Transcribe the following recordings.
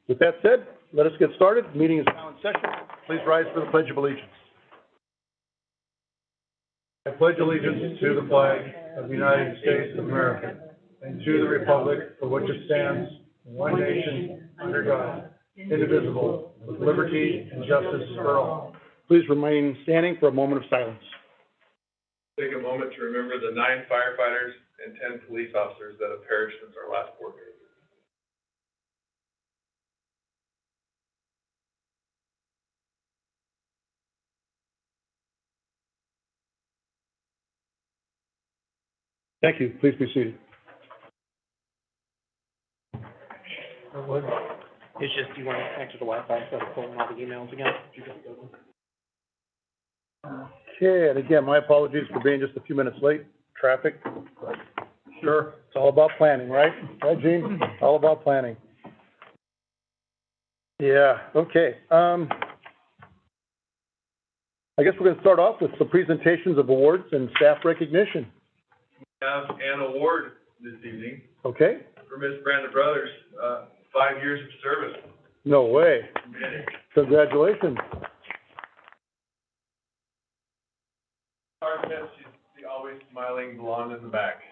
With that said, let us get started. The meeting is now in session. Please rise for the Pledge of Allegiance. I pledge allegiance to the flag of the United States of America and to the republic for which it stands, one nation, under God, indivisible, with liberty and justice for all. Please remain standing for a moment of silence. Take a moment to remember the 9 firefighters and 10 police officers that have perished since our last board meeting. Thank you. Please be seated. It's just, you want to connect to the Wi-Fi so to pull in all the emails again? Okay, and again, my apologies for being just a few minutes late. Traffic. Sure. It's all about planning, right? Right, Gene? All about planning. Yeah, okay. I guess we're going to start off with some presentations of awards and staff recognition. We have an award this evening. Okay. For Ms. Brandon Brothers, 5 years of service. No way. Congratulations. She's the always smiling blonde in the back.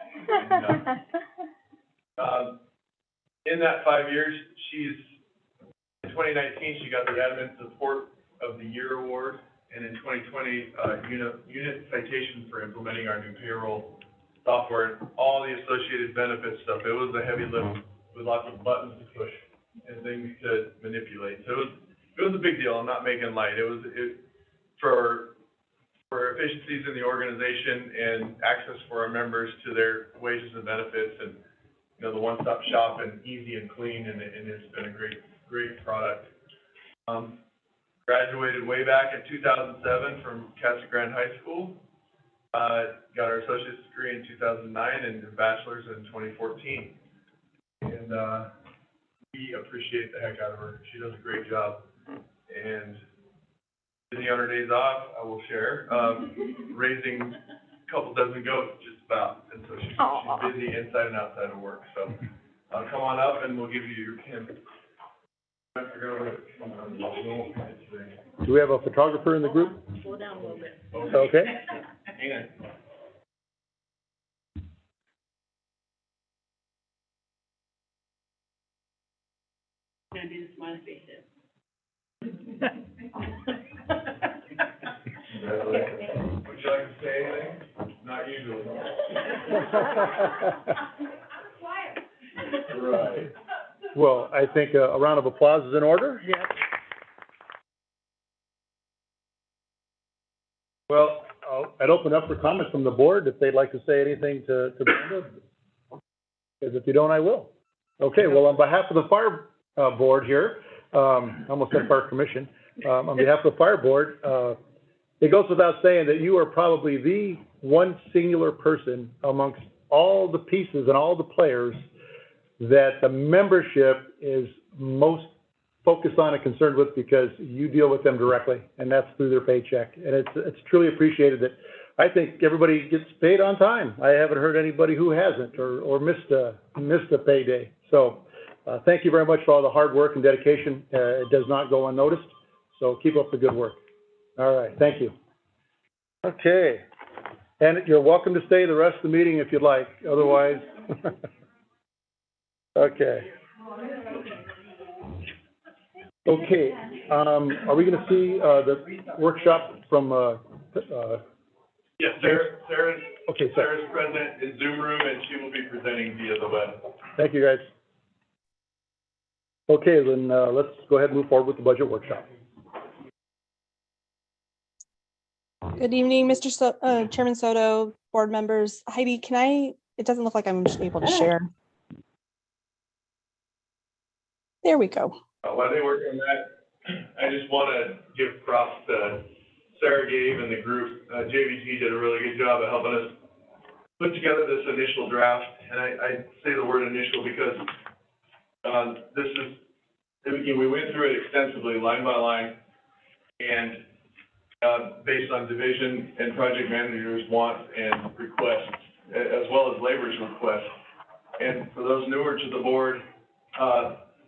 And, in that 5 years, in 2019, she got the Admin Support of the Year Award, and in 2020, unit citation for implementing our new payroll software, all the associated benefit stuff. It was a heavy lift with lots of buttons to push and things to manipulate. So it was a big deal. I'm not making light. It was for efficiencies in the organization and access for our members to their wages and benefits, and the one-stop shop and easy and clean, and it's been a great product. Graduated way back in 2007 from Casa Grande High School. Got our associate's degree in 2009 and a bachelor's in 2014. And we appreciate the heck out of her. She does a great job. And busy on her days off, I will share, raising a couple dozen goats just about. And so she's busy inside and outside of work. So come on up and we'll give you your pin. Do we have a photographer in the group? Slow down a little bit. Okay. Hang on. I'm gonna do the smiley face. Would you like to say anything? Not usually. Right. Well, I think a round of applause is in order. Yep. Well, I'd open up for comments from the board if they'd like to say anything to Brenda. Because if you don't, I will. Okay, well, on behalf of the fire board here, I almost said fire commission, on behalf of the fire board, it goes without saying that you are probably the one singular person amongst all the pieces and all the players that the membership is most focused on and concerned with, because you deal with them directly, and that's through their paycheck. And it's truly appreciated that I think everybody gets paid on time. I haven't heard anybody who hasn't or missed a payday. So thank you very much for all the hard work and dedication. It does not go unnoticed. So keep up the good work. All right, thank you. Okay, and you're welcome to stay the rest of the meeting if you'd like. Otherwise, okay. Okay, are we going to see the workshop from? Yes, Sarah's Okay, Sarah's present in Zoom room, and she will be presenting via the web. Thank you, guys. Okay, then let's go ahead and move forward with the budget workshop. Good evening, Mr. Chairman Soto, board members. Heidi, it doesn't look like I'm able to share. There we go. While they work on that, I just want to give props to Sarah Gabe and the group. JVT did a really good job of helping us put together this initial draft. And I say the word initial because we went through it extensively, line by line, and based on division and project managers' wants and requests, as well as labor's requests. And for those newer to the board,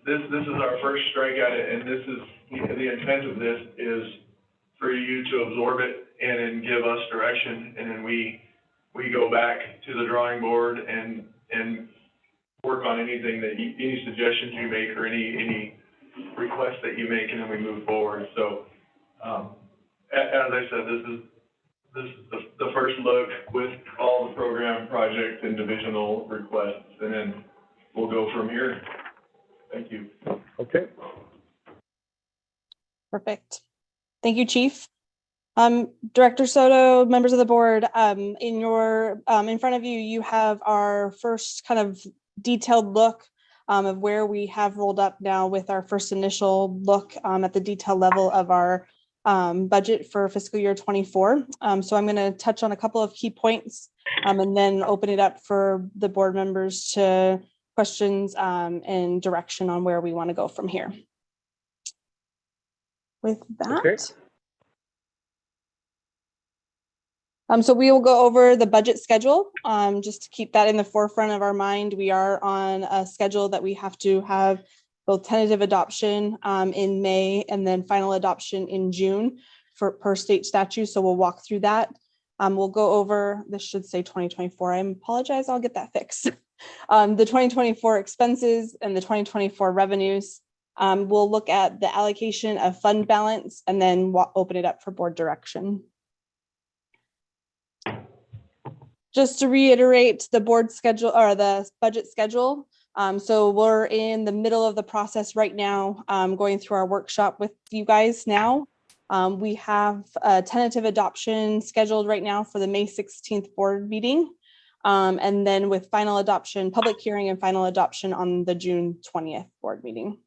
this is our first strike at it, and this is, the intent of this is for you to absorb it and then give us direction, and then we go back to the drawing board and work on anything that any suggestions you make or any requests that you make, and then we move forward. So, as I said, this is the first look with all the program, project, and divisional requests, and then we'll go from here. Thank you. Okay. Perfect. Thank you, Chief. Director Soto, members of the board, in your, in front of you, you have our first kind of detailed look of where we have rolled up now with our first initial look at the detail level of our budget for fiscal year 24. So I'm going to touch on a couple of key points and then open it up for the board members to questions and direction on where we want to go from here. With that. Okay. So we will go over the budget schedule, just to keep that in the forefront of our mind. We are on a schedule that we have to have both tentative adoption in May and then final adoption in June per state statute. So we'll walk through that. We'll go over, this should say 2024. I apologize, I'll get that fixed. The 2024 expenses and the 2024 revenues. We'll look at the allocation of fund balance and then open it up for board direction. Just to reiterate the board schedule or the budget schedule. So we're in the middle of the process right now, going through our workshop with you guys now. We have a tentative adoption scheduled right now for the May 16th board meeting. And then with final adoption, public hearing and final adoption on the June 20th board meeting.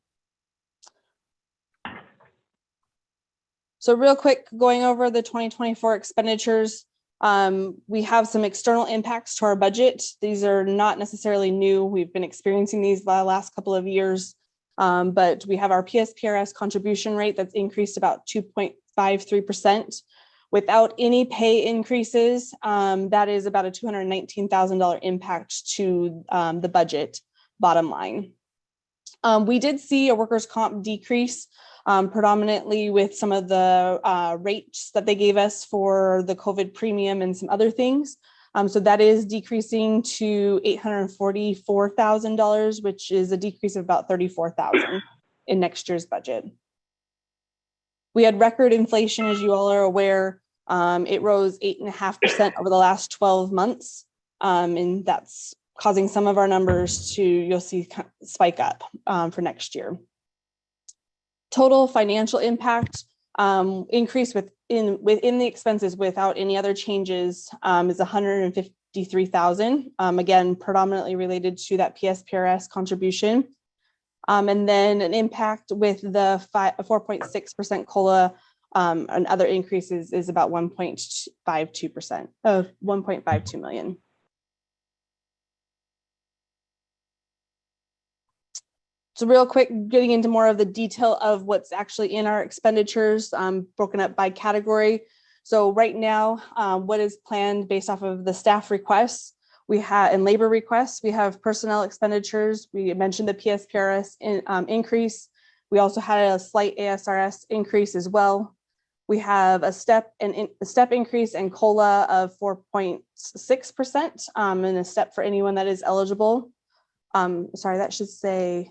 So real quick, going over the 2024 expenditures. We have some external impacts to our budget. These are not necessarily new. We've been experiencing these the last couple of years, but we have our PSPRS contribution rate that's increased about 2.53%. Without any pay increases, that is about a $219,000 impact to the budget bottom line. We did see a workers' comp decrease, predominantly with some of the rates that they gave us for the COVID premium and some other things. So that is decreasing to $844,000, which is a decrease of about $34,000 in next year's budget. We had record inflation, as you all are aware. It rose 8.5% over the last 12 months. And that's causing some of our numbers to, you'll see, spike up for next year. Total financial impact increase within the expenses without any other changes is $153,000. Again, predominantly related to that PSPRS contribution. And then an impact with the 4.6% COLA and other increases is about 1.52% of 1.52 million. So real quick, getting into more of the detail of what's actually in our expenditures, broken up by category. So right now, what is planned based off of the staff requests, we have and labor requests, we have personnel expenditures. We mentioned the PSPRS increase. We also had a slight ASRS increase as well. We have a step increase and COLA of 4.6%, and a step for anyone that is eligible. Sorry, that should say,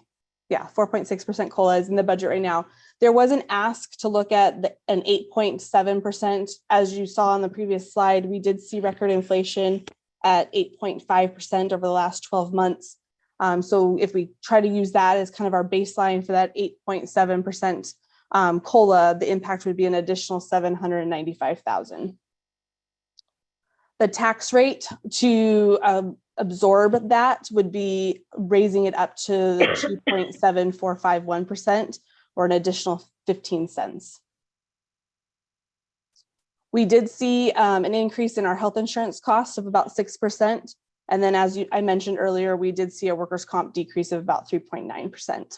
yeah, 4.6% COLA is in the budget right now. There was an ask to look at an 8.7%. As you saw on the previous slide, we did see record inflation at 8.5% over the last 12 months. So if we try to use that as kind of our baseline for that 8.7% COLA, the impact would be an additional $795,000. The tax rate to absorb that would be raising it up to 2.7451% or an additional 15 cents. We did see an increase in our health insurance costs of about 6%. And then as I mentioned earlier, we did see a workers' comp decrease of about 3.9%.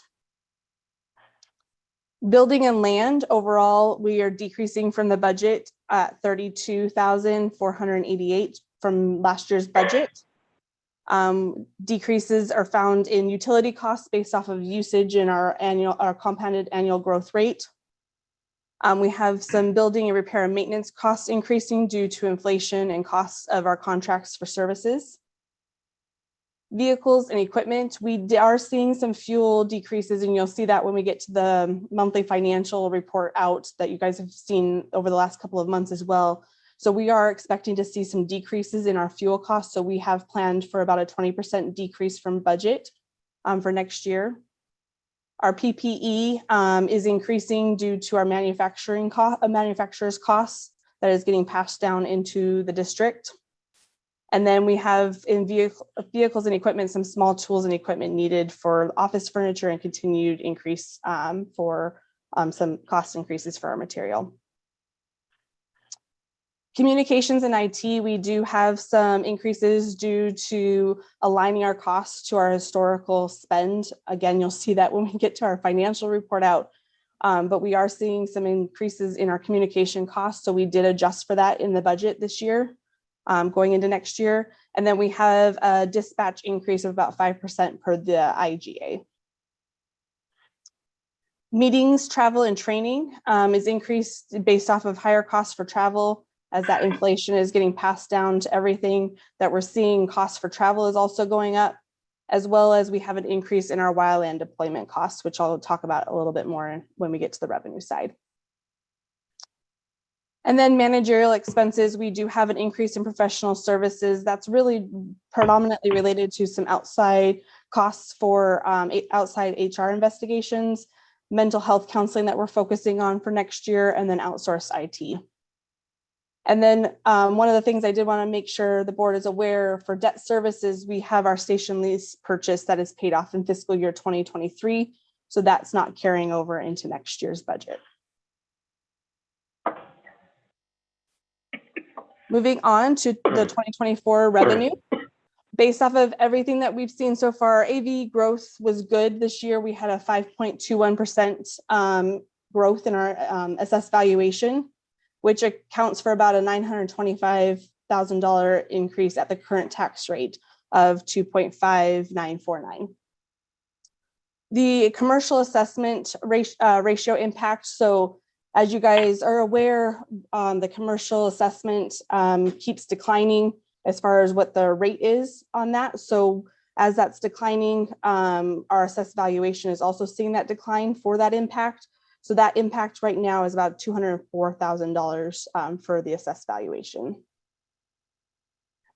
Building and land overall, we are decreasing from the budget at $32,488 from last year's budget. Decreases are found in utility costs based off of usage in our compounded annual growth rate. We have some building and repair and maintenance costs increasing due to inflation and costs of our contracts for services. Vehicles and equipment, we are seeing some fuel decreases, and you'll see that when we get to the monthly financial report out that you guys have seen over the last couple of months as well. So we are expecting to see some decreases in our fuel costs. So we have planned for about a 20% decrease from budget for next year. Our PPE is increasing due to our manufacturer's costs that is getting passed down into the district. And then we have in vehicles and equipment, some small tools and equipment needed for office furniture and continued increase for some cost increases for our material. Communications and IT, we do have some increases due to aligning our costs to our historical spend. Again, you'll see that when we get to our financial report out, but we are seeing some increases in our communication costs. So we did adjust for that in the budget this year, going into next year. And then we have a dispatch increase of about 5% per the IGA. Meetings, travel, and training is increased based off of higher costs for travel, as that inflation is getting passed down to everything that we're seeing. Costs for travel is also going up, as well as we have an increase in our wildland deployment costs, which I'll talk about a little bit more when we get to the revenue side. And then managerial expenses, we do have an increase in professional services. That's really predominantly related to some outside costs for outside HR investigations, mental health counseling that we're focusing on for next year, and then outsourced IT. And then one of the things I did want to make sure the board is aware, for debt services, we have our station lease purchase that is paid off in fiscal year 2023. So that's not carrying over into next year's budget. Moving on to the 2024 revenue. Based off of everything that we've seen so far, AV growth was good this year. We had a 5.21% growth in our assessed valuation, which accounts for about a $925,000 increase at the current tax rate of 2.5949. The commercial assessment ratio impact. So as you guys are aware, the commercial assessment keeps declining as far as what the rate is on that. So as that's declining, our assessed valuation is also seeing that decline for that impact. So that impact right now is about $204,000 for the assessed valuation.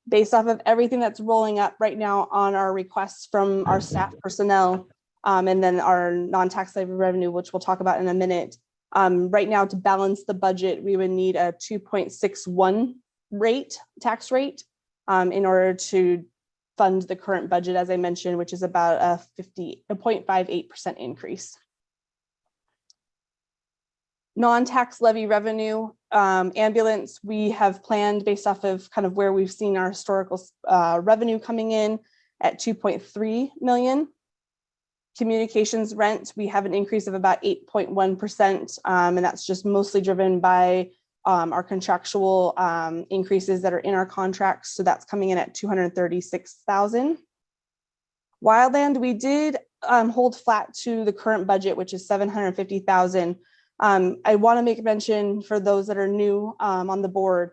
Based off of everything that's rolling up right now on our requests from our staff personnel, and then our non-tax levy revenue, which we'll talk about in a minute. Right now, to balance the budget, we would need a 2.61 tax rate in order to fund the current budget, as I mentioned, which is about a 0.58% increase. Non-tax levy revenue, ambulance, we have planned based off of kind of where we've seen our historical revenue coming in at 2.3 million. Communications rent, we have an increase of about 8.1%, and that's just mostly driven by our contractual increases that are in our contracts. So that's coming in at 236,000. Wildland, we did hold flat to the current budget, which is 750,000. I want to make mention for those that are new on the board,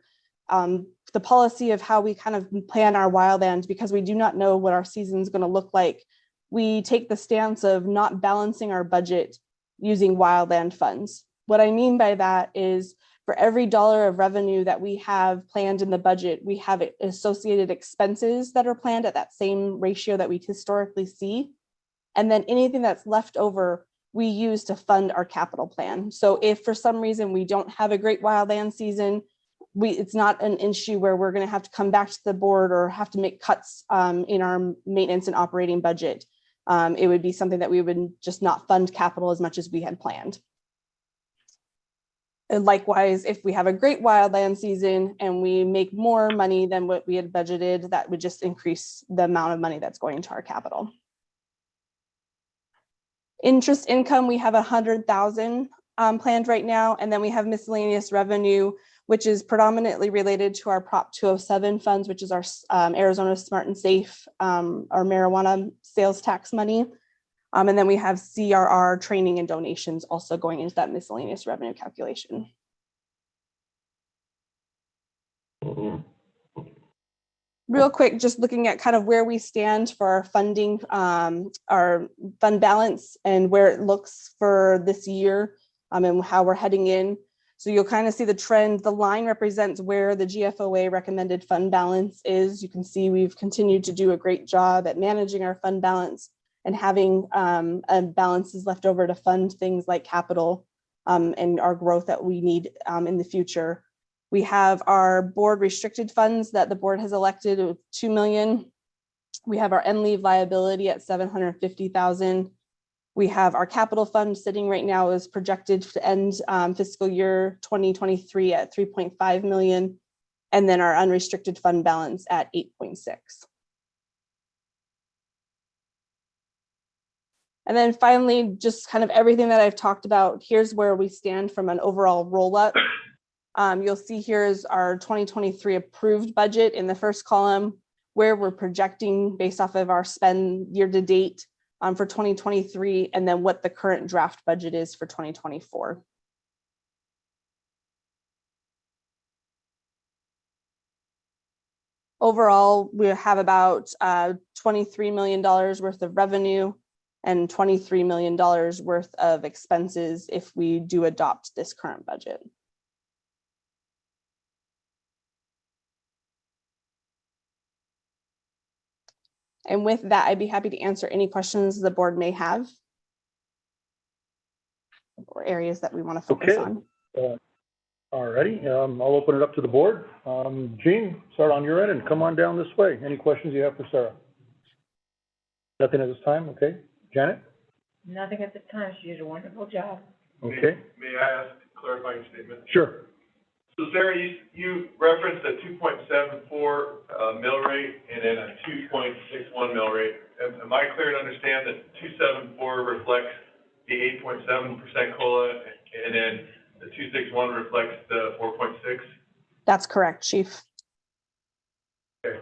the policy of how we kind of plan our wildland, because we do not know what our season is going to look like. We take the stance of not balancing our budget using wildland funds. What I mean by that is for every dollar of revenue that we have planned in the budget, we have associated expenses that are planned at that same ratio that we historically see. And then anything that's left over, we use to fund our capital plan. So if for some reason we don't have a great wildland season, it's not an issue where we're going to have to come back to the board or have to make cuts in our maintenance and operating budget. It would be something that we would just not fund capital as much as we had planned. And likewise, if we have a great wildland season and we make more money than what we had budgeted, that would just increase the amount of money that's going into our capital. Interest income, we have 100,000 planned right now, and then we have miscellaneous revenue, which is predominantly related to our Prop 207 funds, which is our Arizona Smart and Safe, our marijuana sales tax money. And then we have CRR training and donations also going into that miscellaneous revenue calculation. Real quick, just looking at kind of where we stand for our funding, our fund balance and where it looks for this year, and how we're heading in. So you'll kind of see the trend. The line represents where the GFOA recommended fund balance is. You can see we've continued to do a great job at managing our fund balance and having balances left over to fund things like capital and our growth that we need in the future. We have our board restricted funds that the board has elected of $2 million. We have our end leave liability at $750,000. We have our capital fund sitting right now is projected to end fiscal year 2023 at 3.5 million. And then our unrestricted fund balance at 8.6. And then finally, just kind of everything that I've talked about, here's where we stand from an overall roll up. You'll see here is our 2023 approved budget in the first column, where we're projecting based off of our spend year to date for 2023, and then what the current draft budget is for 2024. Overall, we have about $23 million worth of revenue and $23 million worth of expenses if we do adopt this current budget. And with that, I'd be happy to answer any questions the board may have or areas that we want to focus on. All righty, I'll open it up to the board. Jean, start on your end and come on down this way. Any questions you have for Sarah? Nothing at this time, okay. Janet? Nothing at this time. She did a wonderful job. Okay. May I ask a clarifying statement? Sure. So Sarah, you referenced a 2.74 mill rate and then a 2.61 mill rate. Am I clear to understand that 274 reflects the 8.7% COLA and then the 261 reflects the 4.6? That's correct, Chief. Okay.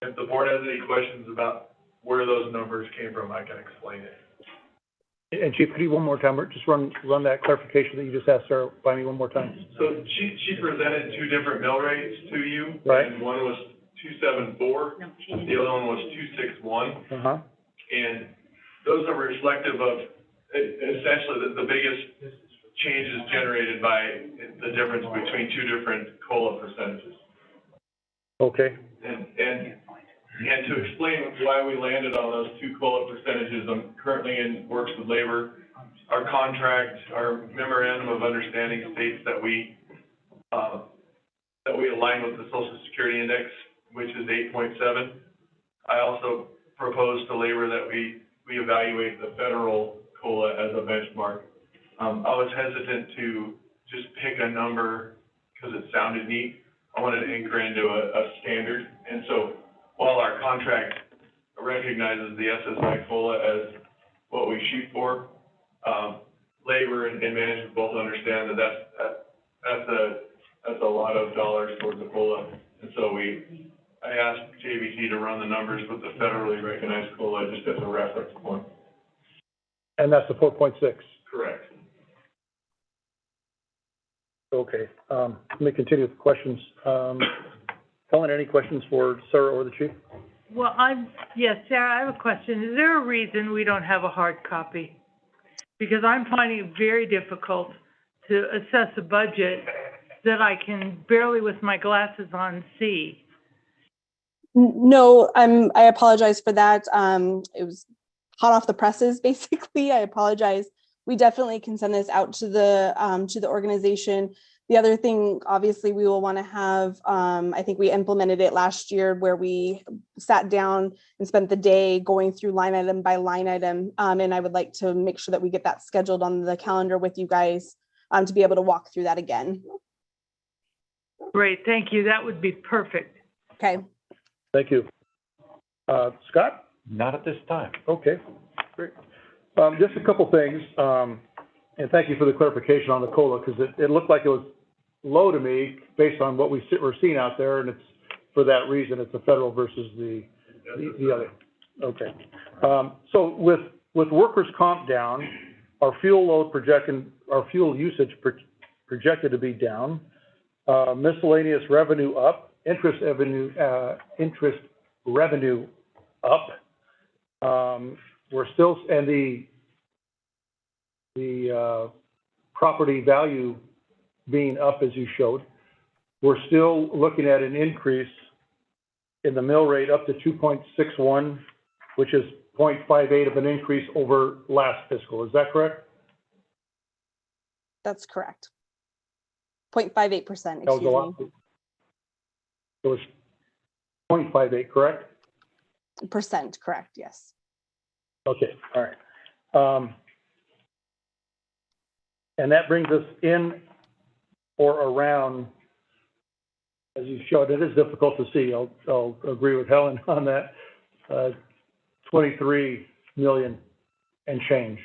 If the board has any questions about where those numbers came from, I can explain it. And Chief, could you one more time, just run that clarification that you just asked Sarah by me one more time? So she presented two different mill rates to you. Right. And one was 274, No, she the didn't. other one was 261. Uh-huh. And those are reflective of essentially the biggest changes generated by the difference between two different COLA percentages. Okay. And to explain why we landed on those two COLA percentages, I'm currently in works with labor. Our contract, our memorandum of understanding states that we align with the Social Security Index, which is 8.7. I also proposed to labor that we evaluate the federal COLA as a benchmark. I was hesitant to just pick a number because it sounded neat. I wanted to anchor into a standard. And so while our contract recognizes the SSI COLA as what we shoot for, labor and management both understand that that's a lot of dollars towards the COLA. And so I asked JBT to run the numbers with the federally recognized COLA just as a reference point. And that's the 4.6? Correct. Okay, let me continue with the questions. Helen, any questions for Sarah or the chief? Well, yes, Sarah, I have a question. Is there a reason we don't have a hard copy? Because I'm finding it very difficult to assess a budget that I can barely with my glasses on see. No, I apologize for that. It was hot off the presses, basically. I apologize. We definitely can send this out to the organization. The other thing, obviously, we will want to have, I think we implemented it last year where we sat down and spent the day going through line item by line item. And I would like to make sure that we get that scheduled on the calendar with you guys to be able to walk through that again. Great, thank you. That would be perfect. Okay. Thank you. Scott? Not at this time. Okay, great. Just a couple things. And thank you for the clarification on the COLA, because it looked like it was low to me based on what we're seeing out there, and it's, for that reason, it's the federal versus the other. Okay. So with workers' comp down, our fuel load our fuel usage projected to be down, miscellaneous revenue up, interest revenue up. We're still, and the property value being up as you showed. We're still looking at an increase in the mill rate up to 2.61, which is 0.58 of an increase over last fiscal. Is that correct? That's correct. 0.58%, That was excuse a lot. me. It was 0.58, correct? Percent, correct, yes. Okay, all right. And that brings us in or around, as you showed, it is difficult to see. I'll agree with Helen on that. 23 million and change. Is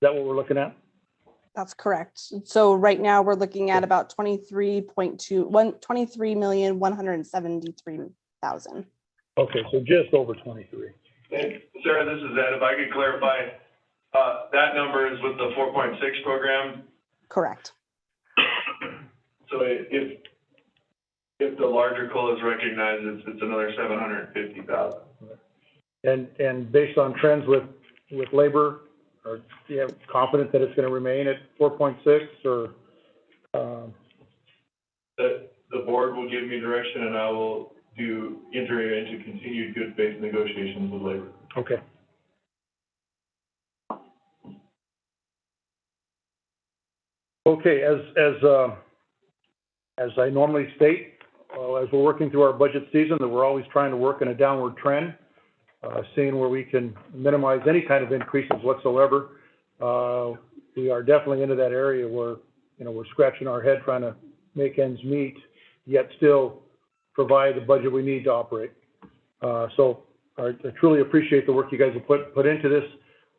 that what we're looking at? That's correct. So right now we're looking at about 23,173,000. Okay, so just over 23. And Sarah, this is Ed. If I could clarify, that number is with the 4.6 program. Correct. So if the larger COLA is recognized, it's another 750,000. And based on trends with labor, are you confident that it's going to remain at 4.6 or? The board will give me direction, and I will enter into continued good faith negotiations with labor. Okay. Okay, as I normally state, as we're working through our budget season, that we're always trying to work in a downward trend, seeing where we can minimize any kind of increases whatsoever. We are definitely into that area where, we're scratching our head trying to make ends meet, yet still provide the budget we need to operate. So I truly appreciate the work you guys have put into this.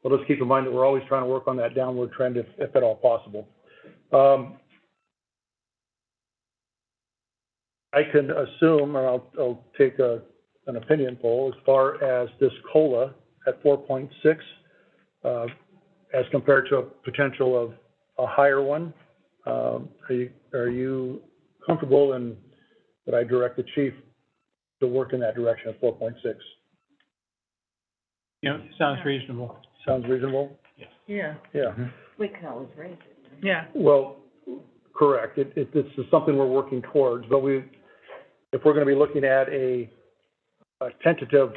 But let's keep in mind that we're always trying to work on that downward trend if at all possible. I can assume, and I'll take an opinion poll as far as this COLA at 4.6, as compared to a potential of a higher one. Are you comfortable in that I direct the chief to work in that direction of 4.6? Sounds reasonable. Sounds reasonable? Yeah, Yeah. We can always raise it. yeah. Well, correct. This is something we're working towards, but if we're going to be looking at a tentative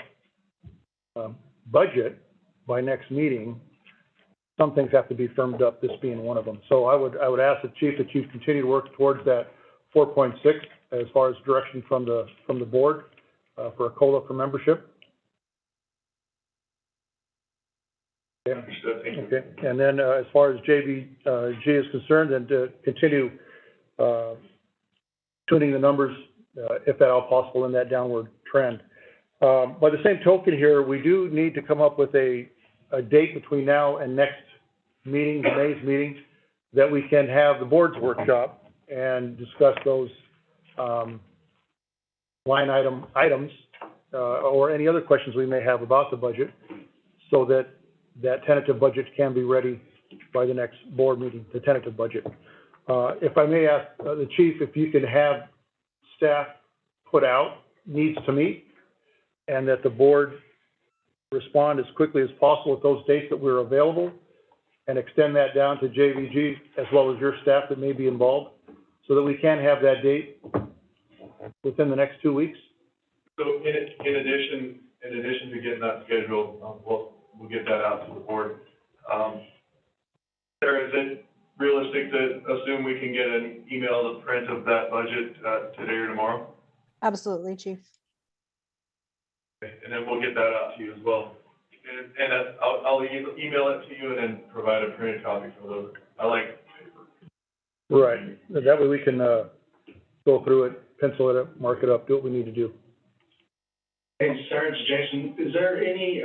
budget by next meeting, some things have to be firmed up, this being one of them. So I would ask the chief that you continue to work towards that 4.6 as far as direction from the board for a COLA for membership. Okay. Understood. Thank you. Okay. And then as far as JVG is concerned, then to continue tuning the numbers, if at all possible, in that downward trend. By the same token here, we do need to come up with a date between now and next meeting, May's meeting, that we can have the board's workshop and discuss those line items or any other questions we may have about the budget, so that tentative budget can be ready by the next board meeting, the tentative budget. If I may ask the chief, if you can have staff put out needs to meet, and that the board respond as quickly as possible with those dates that we're available, and extend that down to JVG as well as your staff that may be involved, so that we can have that date within the next 2 weeks. So in addition to getting that scheduled, we'll get that out to the board. Sarah, is it realistic to assume we can get an email to print of that budget today or tomorrow? Absolutely, chief. Okay, and then we'll get that out to you as well. And I'll email it to you and then provide a printed copy for those. I like paper. Right. That way we can go through it, pencil it up, mark it up, do what we need to do. Hey, Sarah, it's Jason. Is there any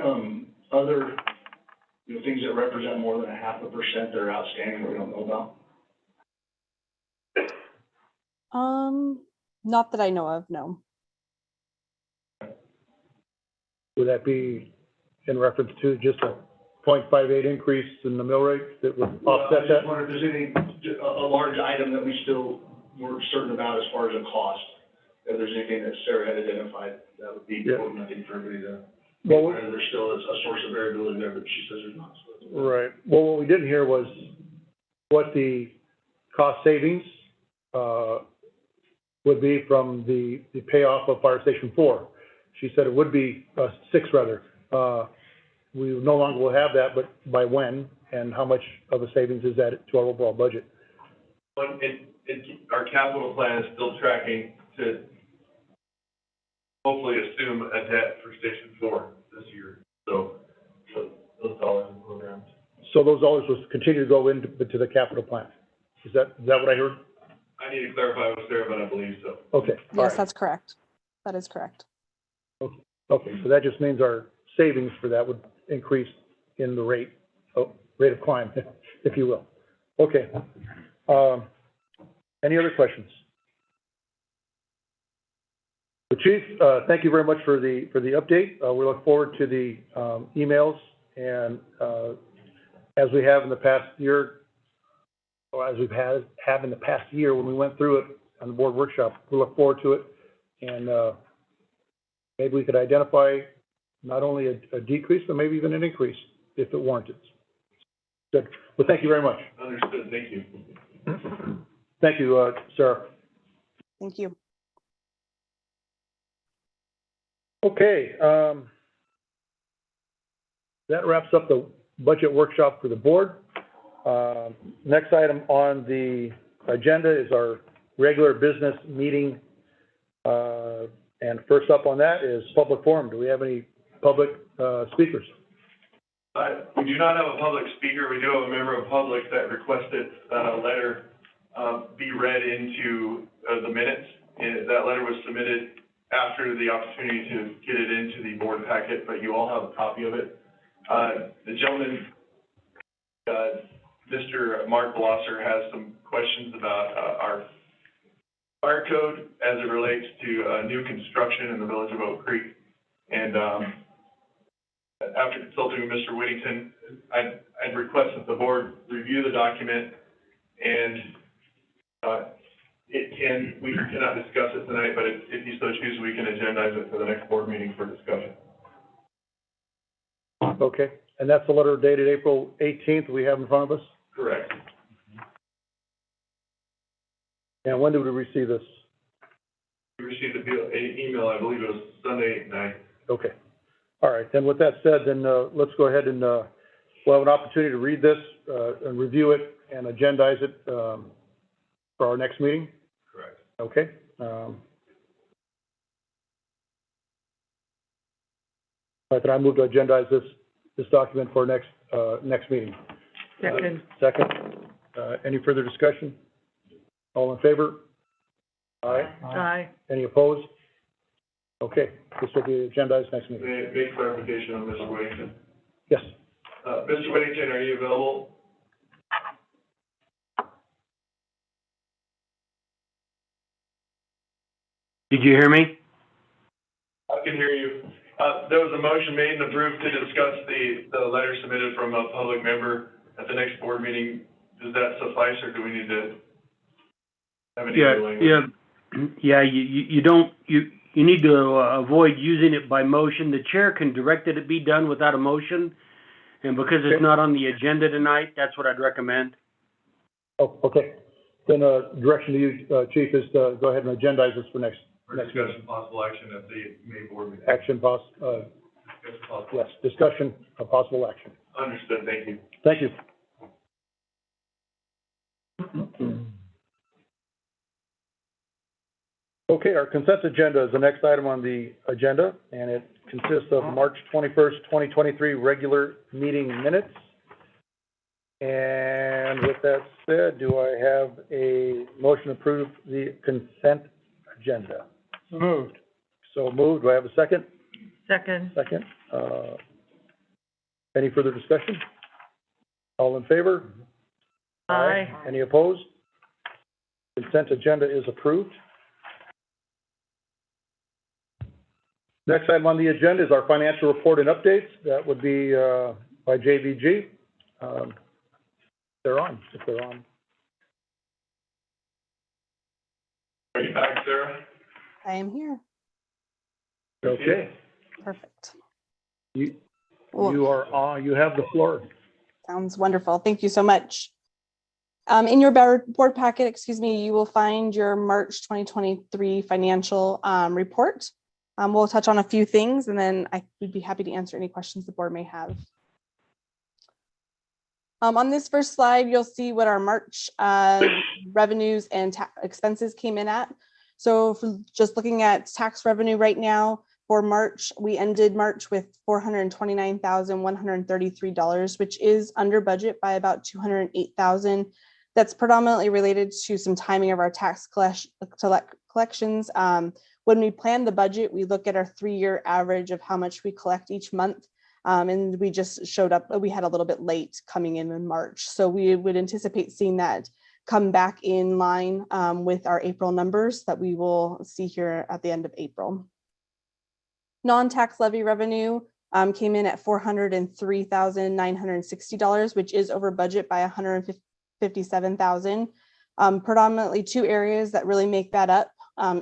other you know, things that represent more than 0.5% that are outstanding that we don't know about? Not that I know of, no. Would that be in reference to just a 0.58 increase in the mill rate that would offset I that? just wonder if there's anything, a large item that we still weren't certain about as far as a cost. If there's anything that Sarah had identified, that would be important, I think, for everybody to, Well, whether there's still a source of variability there, but she says there's not. So right. Well, what we didn't hear was what the cost savings, would be from the payoff of Fire Station 4. She said it would be, 6 rather. We no longer will have that, but by when and how much of a savings is that to our overall budget? But our capital plan is still tracking to hopefully assume a debt for Station 4 this year. So those dollars and programs. So those dollars will continue to go into the capital plan. Is that what I heard? I need to clarify with Sarah, but I believe so. Okay. all Yes, right. that's correct. That is correct. Okay, so that just means our savings for that would increase in the rate of climb, if you will. Okay. Any other questions? The Chief, thank you very much for the update. We look forward to the emails, and as we have in the past year, or as we've have in the past year when we went through it on the board workshop, we look forward to it, and maybe we could identify not only a decrease, but maybe even an increase if it warranted. Good. Well, thank you very much. Understood. Thank you. Thank you, Sarah. Thank you. Okay, that wraps up the budget workshop for the board. Next item on the agenda is our regular business meeting. And first up on that is public forum. Do we have any public speakers? We do not have a public speaker. We do have a member of public that requested a letter be read into the minutes. And that letter was submitted after the opportunity to get it into the board packet, but you all have a copy of it. The gentleman, Mr. Mark Blosser, has some questions about our fire code as it relates to new construction in the village of Oak Creek. And after consulting with Mr. Whittington, I'd request that the board review the document, and we cannot discuss it tonight, but if you so choose, we can agendize it for the next board meeting for discussion. Okay, and that's the letter dated April 18th we have in front of us? Correct. And when did we receive this? We received an email, I believe it was Sunday night. Okay. All right, then with that said, then let's go ahead and we'll have an opportunity to read this and review it and agendize it for our next meeting. Correct. Okay. All right, then I move to agendize this document for next meeting. Second. Second. Any further discussion? All in favor? Aye. Aye. Any opposed? Okay, this will be agendized next meeting. May clarification on Mr. Whittington. Yes. Mr. Whittington, are you available? Did you hear me? I can hear you. There was a motion made and approved to discuss the letter submitted from a public member at the next board meeting. Does that suffice, or do we need to have any other language? You need to avoid using it by motion. The chair can direct it to be done without a motion, and because it's not on the agenda tonight, that's what I'd recommend. Oh, okay. Then direction to you, Chief, is to go ahead and agendize this for next Discussion possible action at the May board meeting. action yes, discussion of possible action. Understood. Thank you. Thank you. Okay, our consent agenda is the next item on the agenda, and it consists of March 21st, 2023 regular meeting minutes. And with that said, do I have a motion to approve the consent agenda? Moved. So moved. Do I have a second? Second. Second. Any further discussion? All in favor? Aye. Any opposed? Consent agenda is approved. Next item on the agenda is our financial report and updates. That would be by JVG. They're on, if they're on. Are you back, Sarah? I am here. Okay. Perfect. You Well, are on, you have the floor. sounds wonderful. Thank you so much. In your board packet, excuse me, you will find your March 2023 financial report. We'll touch on a few things and then I would be happy to answer any questions the board may have. On this first slide, you'll see what our March revenues and expenses came in at. So for just looking at tax revenue right now, for March, we ended March with $429,133, which is under budget by about $208,000. That's predominantly related to some timing of our tax collections. When we plan the budget, we look at our 3-year average of how much we collect each month. And we just showed up, we had a little bit late coming in March. So we would anticipate seeing that come back in line with our April numbers that we will see here at the end of April. Non-tax levy revenue came in at $403,960, which is over budget by $157,000. Predominantly 2 areas that really make that up.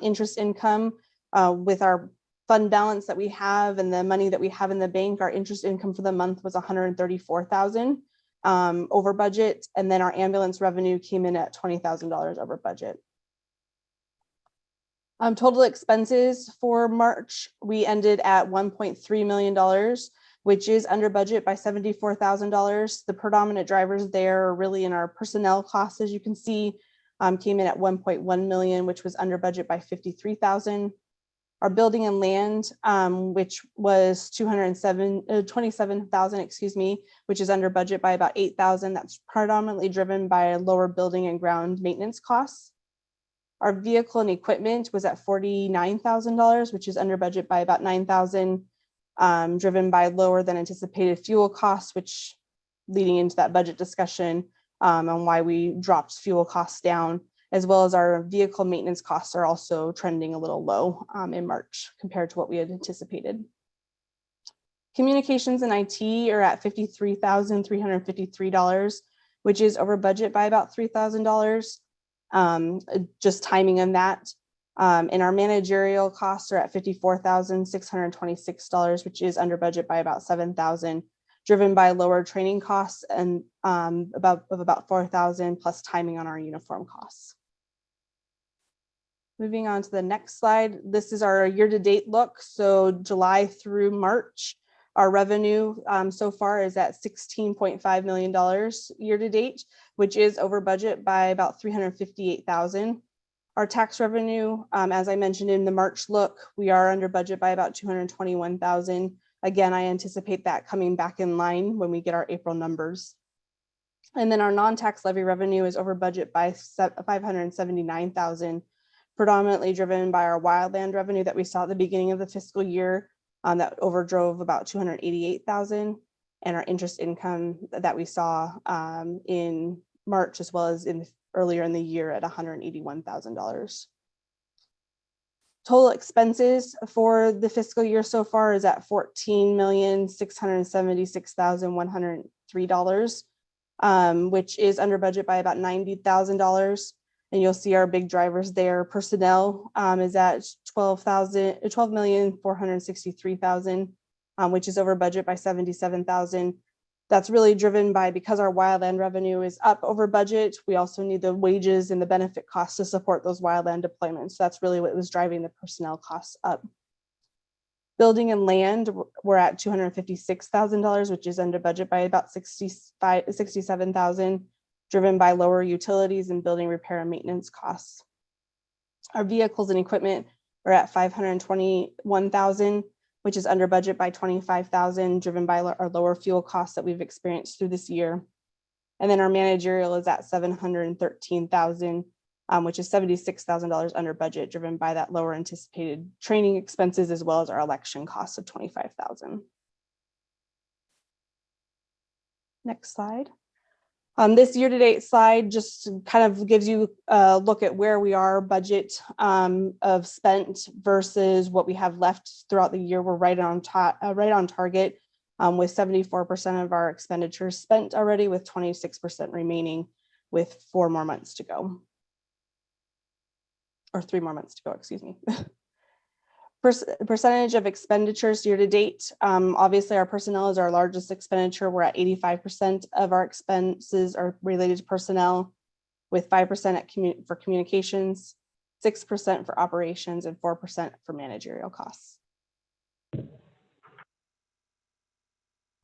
Interest income with our fund balance that we have and the money that we have in the bank. Our interest income for the month was $134,000 over budget. And then our ambulance revenue came in at $20,000 over budget. Total expenses for March, we ended at $1.3 million, which is under budget by $74,000. The predominant drivers there are really in our personnel costs, as you can see, came in at $1.1 million, which was under budget by $53,000. Our building and land, which was $27,000, excuse me, which is under budget by about $8,000. That's predominantly driven by lower building and ground maintenance costs. Our vehicle and equipment was at $49,000, which is under budget by about $9,000, driven by lower than anticipated fuel costs, which leading into that budget discussion on why we dropped fuel costs down, as well as our vehicle maintenance costs are also trending a little low in March compared to what we had anticipated. Communications and IT are at $53,353, which is over budget by about $3,000. Just timing on that. And our managerial costs are at $54,626, which is under budget by about $7,000, driven by lower training costs and about $4,000 plus timing on our uniform costs. Moving on to the next slide. This is our year-to-date look. So July through March, our revenue so far is at $16.5 million year-to-date, which is over budget by about $358,000. Our tax revenue, as I mentioned in the March look, we are under budget by about $221,000. Again, I anticipate that coming back in line when we get our April numbers. And then our non-tax levy revenue is over budget by $579,000, predominantly driven by our wildland revenue that we saw at the beginning of the fiscal year that overdrove about $288,000, and our interest income that we saw in March as well as earlier in the year at $181,000. Total expenses for the fiscal year so far is at $14,676,103, which is under budget by about $90,000. And you'll see our big drivers there. Personnel is at $12,463,000, which is over budget by $77,000. That's really driven by, because our wildland revenue is up over budget, we also need the wages and the benefit costs to support those wildland deployments. So that's really what was driving the personnel costs up. Building and land, we're at $256,000, which is under budget by about $67,000, driven by lower utilities and building repair and maintenance costs. Our vehicles and equipment are at $521,000, which is under budget by $25,000, driven by our lower fuel costs that we've experienced through this year. And then our managerial is at $713,000, which is $76,000 under budget, driven by that lower anticipated training expenses, as well as our election costs of $25,000. Next slide. This year-to-date slide just kind of gives you a look at where we are budget of spent versus what we have left throughout the year. We're right on target with 74% of our expenditures spent already, with 26% remaining, with 4 more months to go. Or 3 more months to go, excuse me. Percentage of expenditures year to date. Obviously, our personnel is our largest expenditure. We're at 85% of our expenses are related to personnel, with 5% for communications, 6% for operations, and 4% for managerial costs.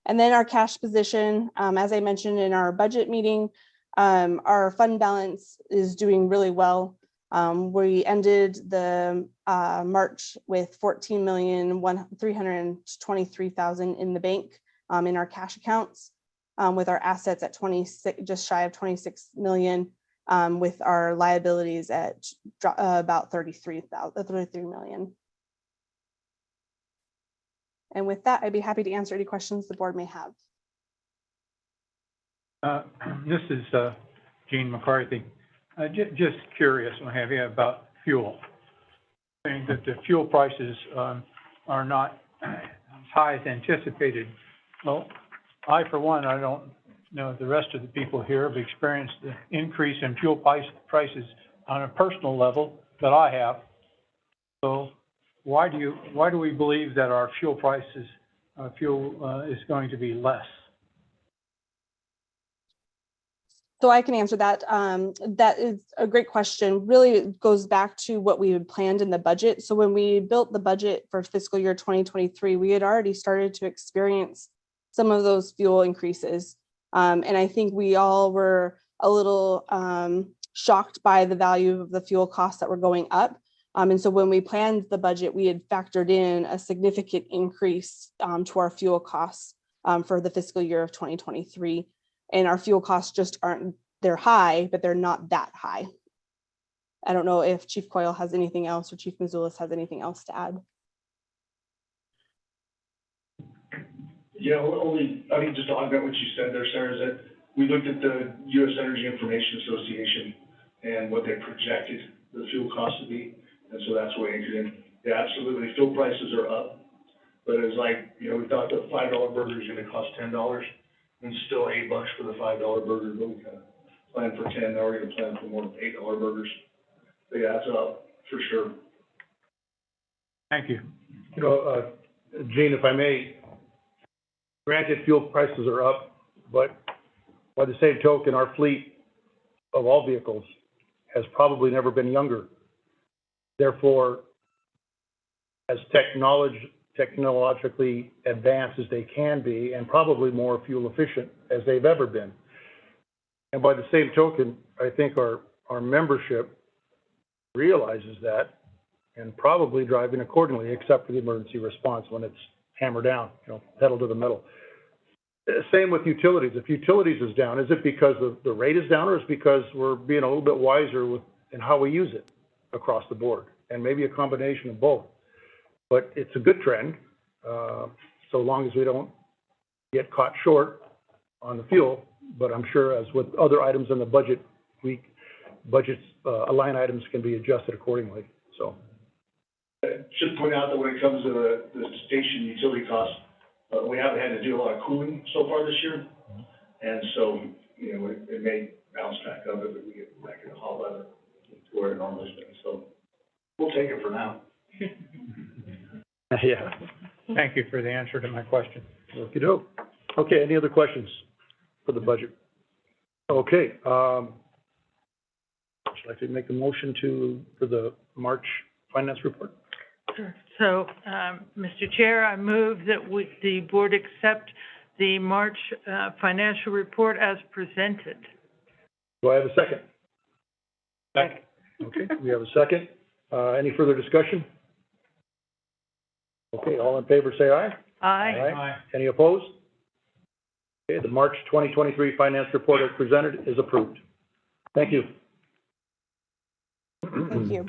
And then our cash position, as I mentioned in our budget meeting, our fund balance is doing really well. We ended the March with $14,323,000 in the bank in our cash accounts, with our assets at 26, just shy of 26 million, with our liabilities at about 33 million. And with that, I'd be happy to answer any questions the board may have. This is Gene McCarthy. Just curious, what have you, about fuel. Saying that the fuel prices are not as high as anticipated. Well, I, for one, I don't know if the rest of the people here have experienced the increase in fuel prices on a personal level that I have. So why do we believe that our fuel prices, is going to be less? So I can answer that. That is a great question. Really, it goes back to what we had planned in the budget. So when we built the budget for fiscal year 2023, we had already started to experience some of those fuel increases. And I think we all were a little shocked by the value of the fuel costs that were going up. And so when we planned the budget, we had factored in a significant increase to our fuel costs for the fiscal year of 2023. And our fuel costs just aren't, they're high, but they're not that high. I don't know if Chief Coyle has anything else or Chief Mizoulis has anything else to add. Yeah, only, I mean, just to augment what you said there, Sarah, is that we looked at the U.S. Energy Information Association and what they projected the fuel cost to be. And so that's what we anchored in. Yeah, absolutely. Fuel prices are up, but it was like, you know, we thought the $5 burger is going to cost $10. And still $8 for the $5 burger, but we kind of planned for 10. Now we're going to plan for more $8 burgers. But yeah, it's up for sure. Thank you. You know, Gene, if I may, granted fuel prices are up, but by the same token, our fleet of all vehicles has probably never been younger. Therefore, as technologically advanced as they can be, and probably more fuel efficient as they've ever been. And by the same token, I think our membership realizes that and probably driving accordingly, except for the emergency response when it's hammered down, you know, pedal to the metal. Same with utilities. If utilities is down, is it because the rate is down, or is it because we're being a little bit wiser in how we use it across the board? And maybe a combination of both. But it's a good trend, so long as we don't get caught short on the fuel. But I'm sure, as with other items in the budget, line items can be adjusted accordingly. So, I should point out that when it comes to the station utility costs, we haven't had to do a lot of cooling so far this year, and so you know it may bounce back up if we get back in hot weather to where it normally has been. So we'll take it for now. Yeah. Thank you for the answer to my question. okey-doke. Okay, any other questions for the budget? Okay, would you like to make a motion for the March finance report? Sure. So, Mr. Chair, I move that the board accept the March financial report as presented. Do I have a second? Second. Okay, we have a second. Any further discussion? Okay, all in favor say aye. Aye. Any opposed? Okay, the March 2023 finance report as presented is approved. Thank you. Thank you.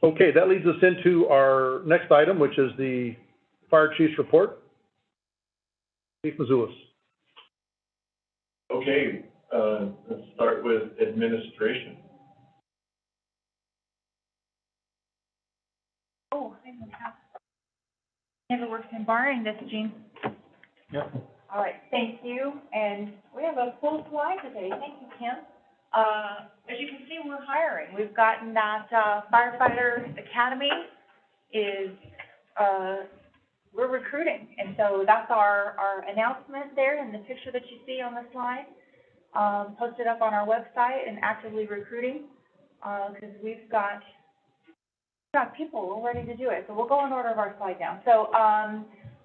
Okay, that leads us into our next item, which is the fire chief's report. Chief Mizoulis. Okay, let's start with administration. Oh, I don't have. Never worked in barring this, Jean. Yep. All right, thank you, and we have a full slide today, thank you, Kim. As you can see, we're hiring. We've gotten that, firefighter academy is, we're recruiting, and so that's our announcement there in the picture that you see on the slide. Posted up on our website and actively recruiting, because we've got people, we're ready to do it. So we'll go in order of our slide now. So,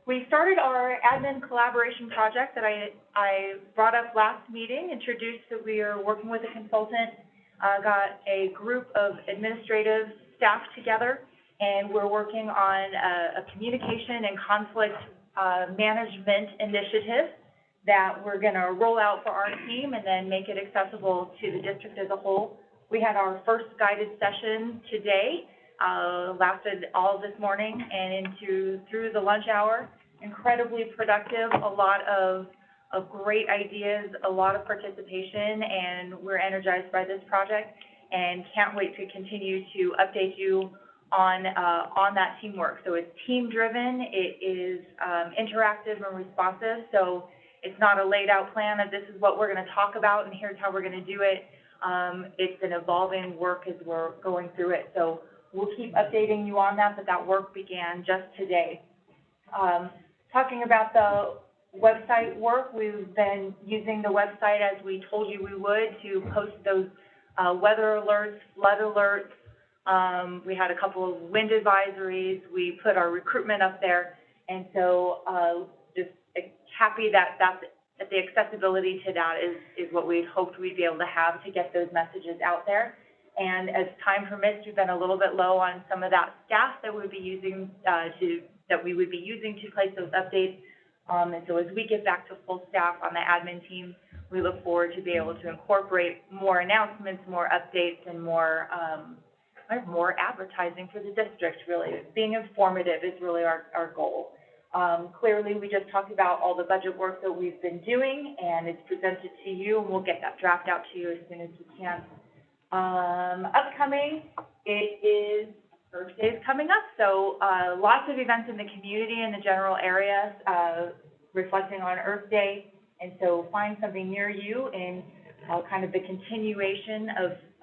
we started our admin collaboration project that I brought up last meeting, introduced that we are working with a consultant, got a group of administrative staff together, and we're working on a communication and conflict management initiative that we're gonna roll out for our team and then make it accessible to the district as a whole. We had our first guided session today, lasted all this morning and through the lunch hour. Incredibly productive, a lot of great ideas, a lot of participation, and we're energized by this project and can't wait to continue to update you on that teamwork. So it's team driven, it is interactive and responsive, so it's not a laid out plan of this is what we're gonna talk about and here's how we're gonna do it. It's an evolving work as we're going through it. So we'll keep updating you on that, but that work began just today. Talking about the website work, we've been using the website as we told you we would to post those weather alerts, flood alerts. We had a couple of wind advisories. We put our recruitment up there. And so just happy that the accessibility to that is what we'd hoped we'd be able to have to get those messages out there. And as time permits, we've been a little bit low on some of that staff that we'd be using to place those updates. And so as we get back to full staff on the admin team, we look forward to be able to incorporate more announcements, more updates, and more advertising for the district, really. Being informative is really our goal. Clearly, we just talked about all the budget work that we've been doing, and it's presented to you, and we'll get that draft out to you as soon as we can. Upcoming, Earth Day is coming up, so lots of events in the community and the general area reflecting on Earth Day, and so find something near you in kind of the continuation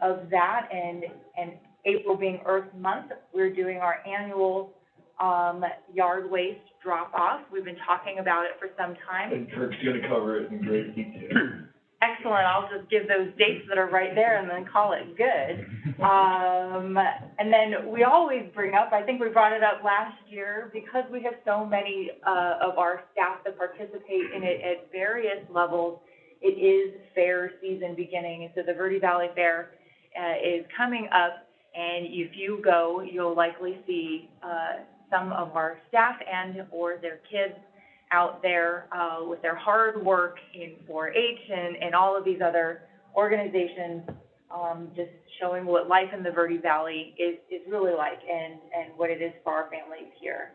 of that, and April being Earth Month, we're doing our annual yard waste drop-off. We've been talking about it for some time. And Kirk's gonna cover it in great detail. Excellent, I'll just give those dates that are right there and then call it good. And then we always bring up, I think we brought it up last year, because we have so many of our staff that participate in it at various levels, it is fair season beginning. And so the Verde Valley Fair is coming up, and if you go, you'll likely see some of our staff and or their kids out there with their hard work in 4-H and all of these other organizations, just showing what life in the Verde Valley is really like and what it is for our families here.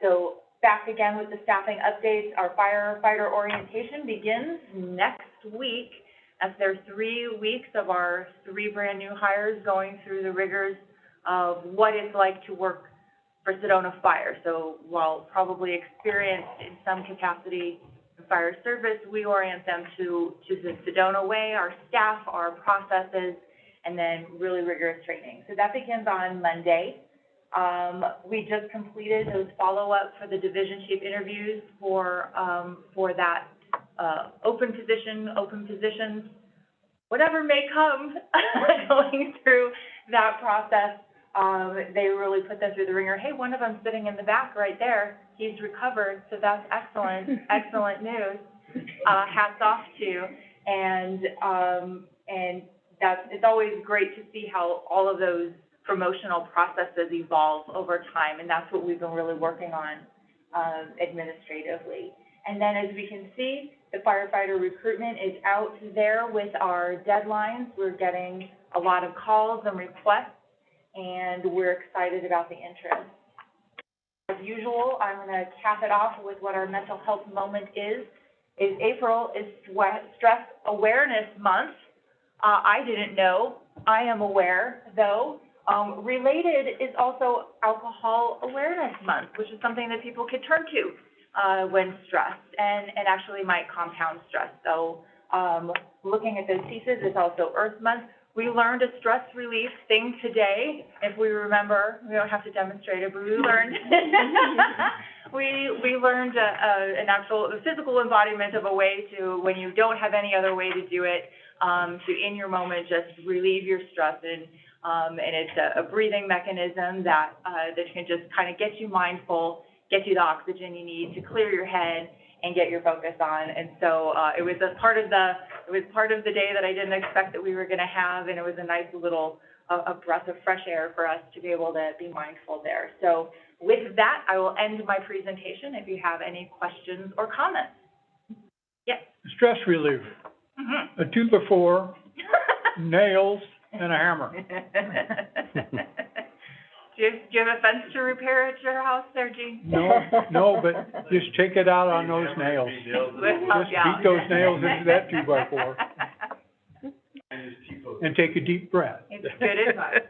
So back again with the staffing updates, our firefighter orientation begins next week. As there are 3 weeks of our 3 brand new hires going through the rigors of what it's like to work for Sedona Fire. So while probably experienced in some capacity in fire service, we orient them to the Sedona way, our staff, our processes, and then really rigorous training. So that begins on Monday. We just completed those follow-up for the division chief interviews for that open positions, whatever may come going through that process. They really put them through the ringer. Hey, one of them's sitting in the back right there. He's recovered, so that's excellent, excellent news. Hats off to, and it's always great to see how all of those promotional processes evolve over time, and that's what we've been really working on administratively. And then, as we can see, the firefighter recruitment is out there with our deadlines. We're getting a lot of calls and requests, and we're excited about the interest. As usual, I'm going to cap it off with what our mental health moment is. is April is Stress Awareness Month. I didn't know, I am aware, though. Related is also Alcohol Awareness Month, which is something that people could turn to when stressed and actually might compound stress. So looking at those pieces, it's also Earth Month. We learned a stress relief thing today, if we remember. We don't have to demonstrate it, but we learned we learned an actual physical embodiment of a way to, when you don't have any other way to do it, to in your moment just relieve your stress. And it's a breathing mechanism that can just kind of get you mindful, get you the oxygen you need to clear your head and get your focus on. And so it was part of the day that I didn't expect that we were going to have, and it was a nice little a breath of fresh air for us to be able to be mindful there. So with that, I will end my presentation if you have any questions or comments. Yes. Stress relief, Mm-hmm. a 2x4, nails, and a hammer. Do you have a fence to repair at your house there, Gene? No, but just take it out on those nails. Just beat those nails into that 2x4 and take a deep breath. It's good advice.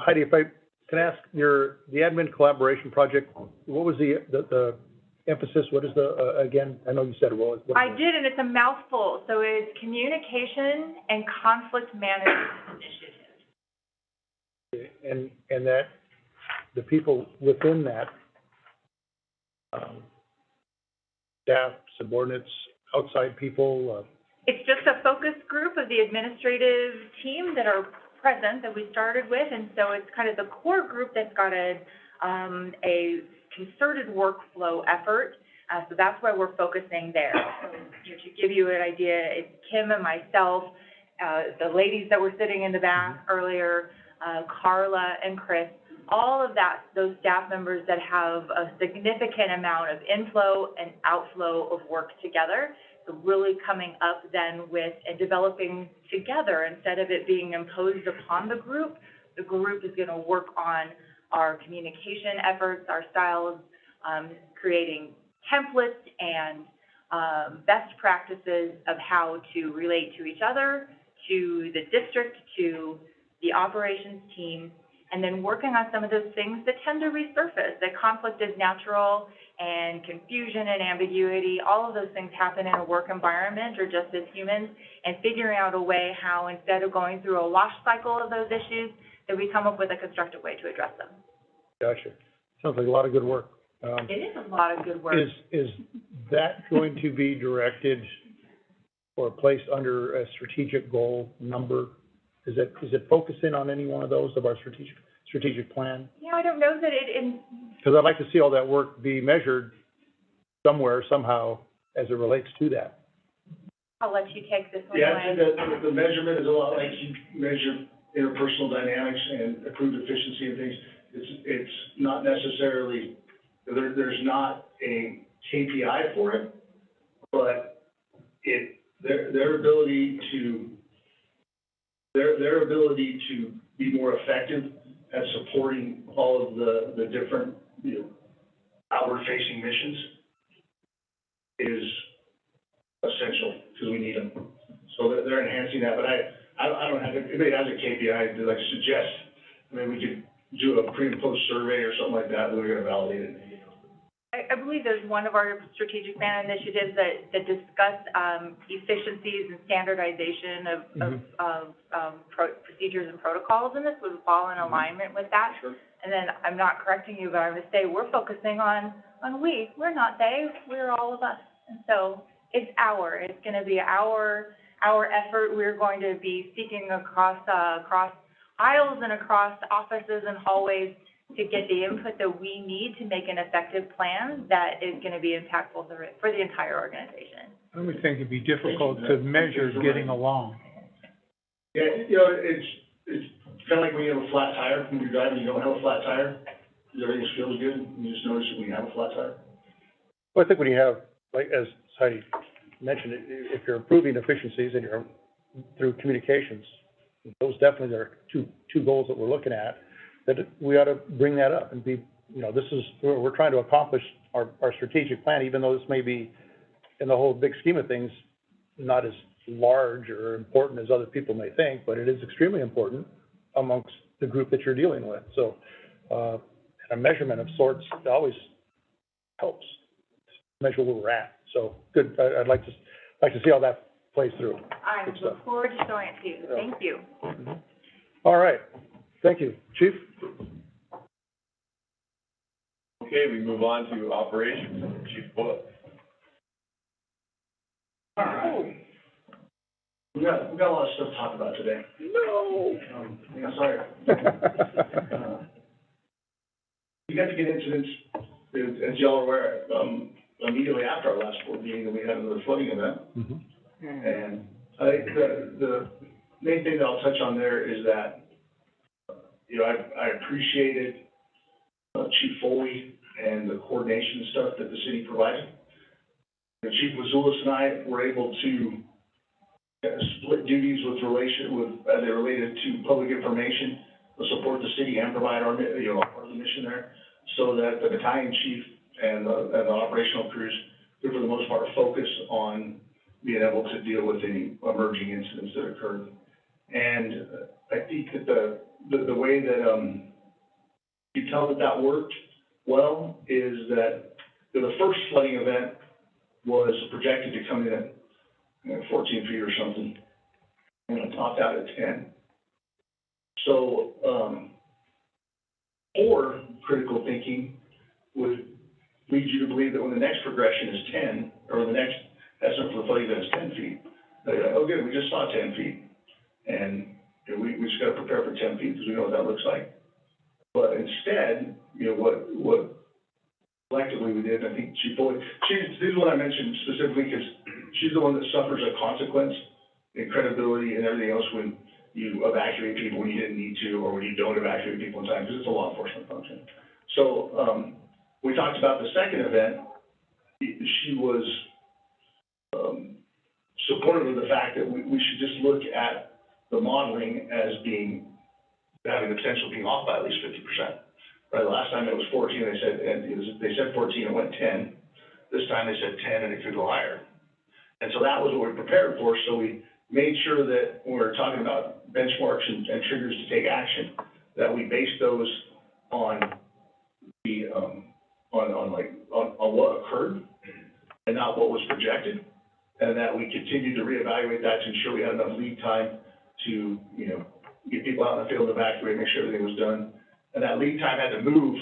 Heidi, if I can ask, the admin collaboration project, what was the emphasis? What is again, I know you said it was. I did, and it's a mouthful. So it's communication and conflict management initiative. And that the people within that, staff, subordinates, outside people. It's just a focus group of the administrative team that are present that we started with, and so it's kind of the core group that's got a concerted workflow effort. So that's why we're focusing there. So, to give you an idea, it's Kim and myself, the ladies that were sitting in the back earlier, Carla and Chris, all of those staff members that have a significant amount of inflow and outflow of work together. So really coming up then with and developing together instead of it being imposed upon the group is going to work on our communication efforts, our styles, creating templates and best practices of how to relate to each other, to the district, to the operations team, and then working on some of those things that tend to resurface. That conflict is natural, and confusion and ambiguity, all of those things happen in a work environment or just as humans, and figuring out a way how, instead of going through a wash cycle of those issues, that we come up with a constructive way to address them. Gotcha. Sounds like a lot of good work. It is a lot of good work. Is that going to be directed or placed under a strategic goal number? Is it focusing on any one of those of our strategic plan? Yeah, I don't know that it. Because I'd like to see all that work be measured somewhere, somehow, as it relates to that. I'll let you take this one Yeah, away. I think the measurement is a lot like you measure interpersonal dynamics and improved efficiency and things. It's not necessarily, there's not a KPI for it, but their ability to be more effective at supporting all of the different, outward-facing missions is essential, because we need them. So they're enhancing that, but I don't have, if anybody has a KPI, to suggest, we could do a pre and post survey or something like that, we're gonna validate it. I believe there's one of our strategic plan initiatives that discuss efficiencies and standardization of procedures and protocols, and this would fall in alignment with that. Sure. And then I'm not correcting you, but I would say we're focusing on we. We're not they. We're all of us. And so it's going to be our effort. We're going to be seeking across aisles and across offices and hallways to get the input that we need to make an effective plan that is going to be impactful for the entire organization. I would think it'd be difficult to measure getting along. Yeah, it's kind of like when you have a flat tire, when you're driving, you don't have a flat tire, everything feels good, and you just notice when you have a flat tire. Well, I think when you have, like, as Heidi mentioned, if you're improving efficiencies and you're through communications, those definitely are two goals that we're looking at, that we ought to bring that up and be, this is, we're trying to accomplish our strategic plan, even though this may be in the whole big scheme of things, not as large or important as other people may think, but it is extremely important amongst the group that you're dealing with. So, a measurement of sorts always helps measure where we're at. So, good. I'd like to see how that plays through. I Good stuff. look forward to showing it to you. Thank you. All right. Thank you, Chief. Okay, we move on to operations, Chief Boyle. All right. We got a lot of stuff to talk about today. No. Yeah, sorry. We got to get incidents, as y'all are aware, immediately after our last board meeting, we had another flooding event. And I think the main thing that I'll touch on there is that, you know, I appreciated Chief Foley and the coordination stuff that the city provided. And Chief Mazulis and I were able to split duties as they related to public information, to support the city and provide our, you know, part of the mission there, so that the battalion chief and the operational crews could, for the most part, focus on being able to deal with any emerging incidents that occurred. And I think that the way that you tell that worked well is that the first flooding event was projected to come in at 14 feet or something, and it topped out at 10. So, or critical thinking would lead you to believe that when the next progression is 10, or the next estimate for the flooding event is 10 feet, oh good, we just saw 10 feet. And you know, we just gotta prepare for 10 feet because we know what that looks like. But instead, you know, what collectively we did, I think Chief Foley, this is what I mentioned specifically because she's the one that suffers a consequence in credibility and everything else when you evacuate people when you didn't need to, or when you don't evacuate people in time, because it's a law enforcement function. So, we talked about the second event. She was, supportive of the fact that we should just look at the modeling as having the potential of being off by at least 50%. Right, the last time it was 14, they said 14, it went 10. This time they said 10 and it could go higher. And so that was what we prepared for. So we made sure that when we were talking about benchmarks and triggers to take action, that we based those on the, on what occurred and not what was projected. And that we continued to reevaluate that to ensure we had enough lead time to, you know, get people out in the field, evacuate, make sure everything was done. And that lead time had to move.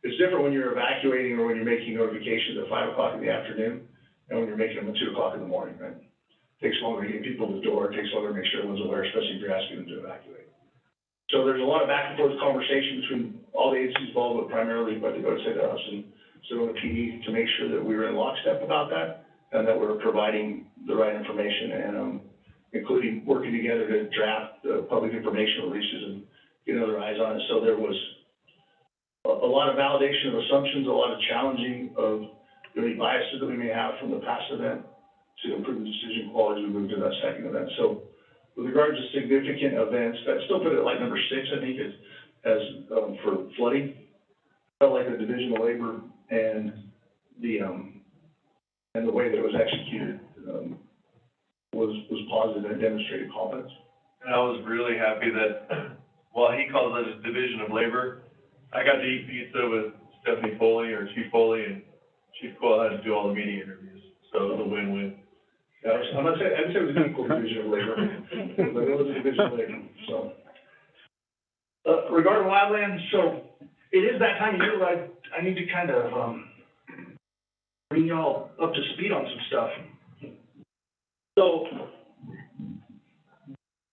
It's different when you're evacuating or when you're making notifications at 5 o'clock in the afternoon and when you're making them at 2 o'clock in the morning, right? It takes longer to get people to the door. It takes longer to make sure everyone's aware, especially if you're asking them to evacuate. So there's a lot of back and forth conversation between all the agencies involved, but primarily by the go-to us and Sedona PD to make sure that we were in lockstep about that and that we're providing the right information and including working together to draft the public information releases and get other eyes on it. So there was a lot of validation of assumptions, a lot of challenging of any biases that we may have from the past event to improve the decision quality as we move to that second event. So with regards to significant events, that still put it at like number 6, I think, as for flooding. Felt like the division of labor and the way that it was executed was positive and demonstrated competence. And I was really happy that while he calls it a division of labor, I got to eat pizza with Stephanie Foley or Chief Foley, and Chief Foley had to do all the media interviews. So it was a win-win. Yeah, I'm not saying, I'd say it was an equal division of labor, but it was a division of labor, so. Regarding wildlands, so it is that time of year where I need to kind of, bring y'all up to speed on some stuff. So,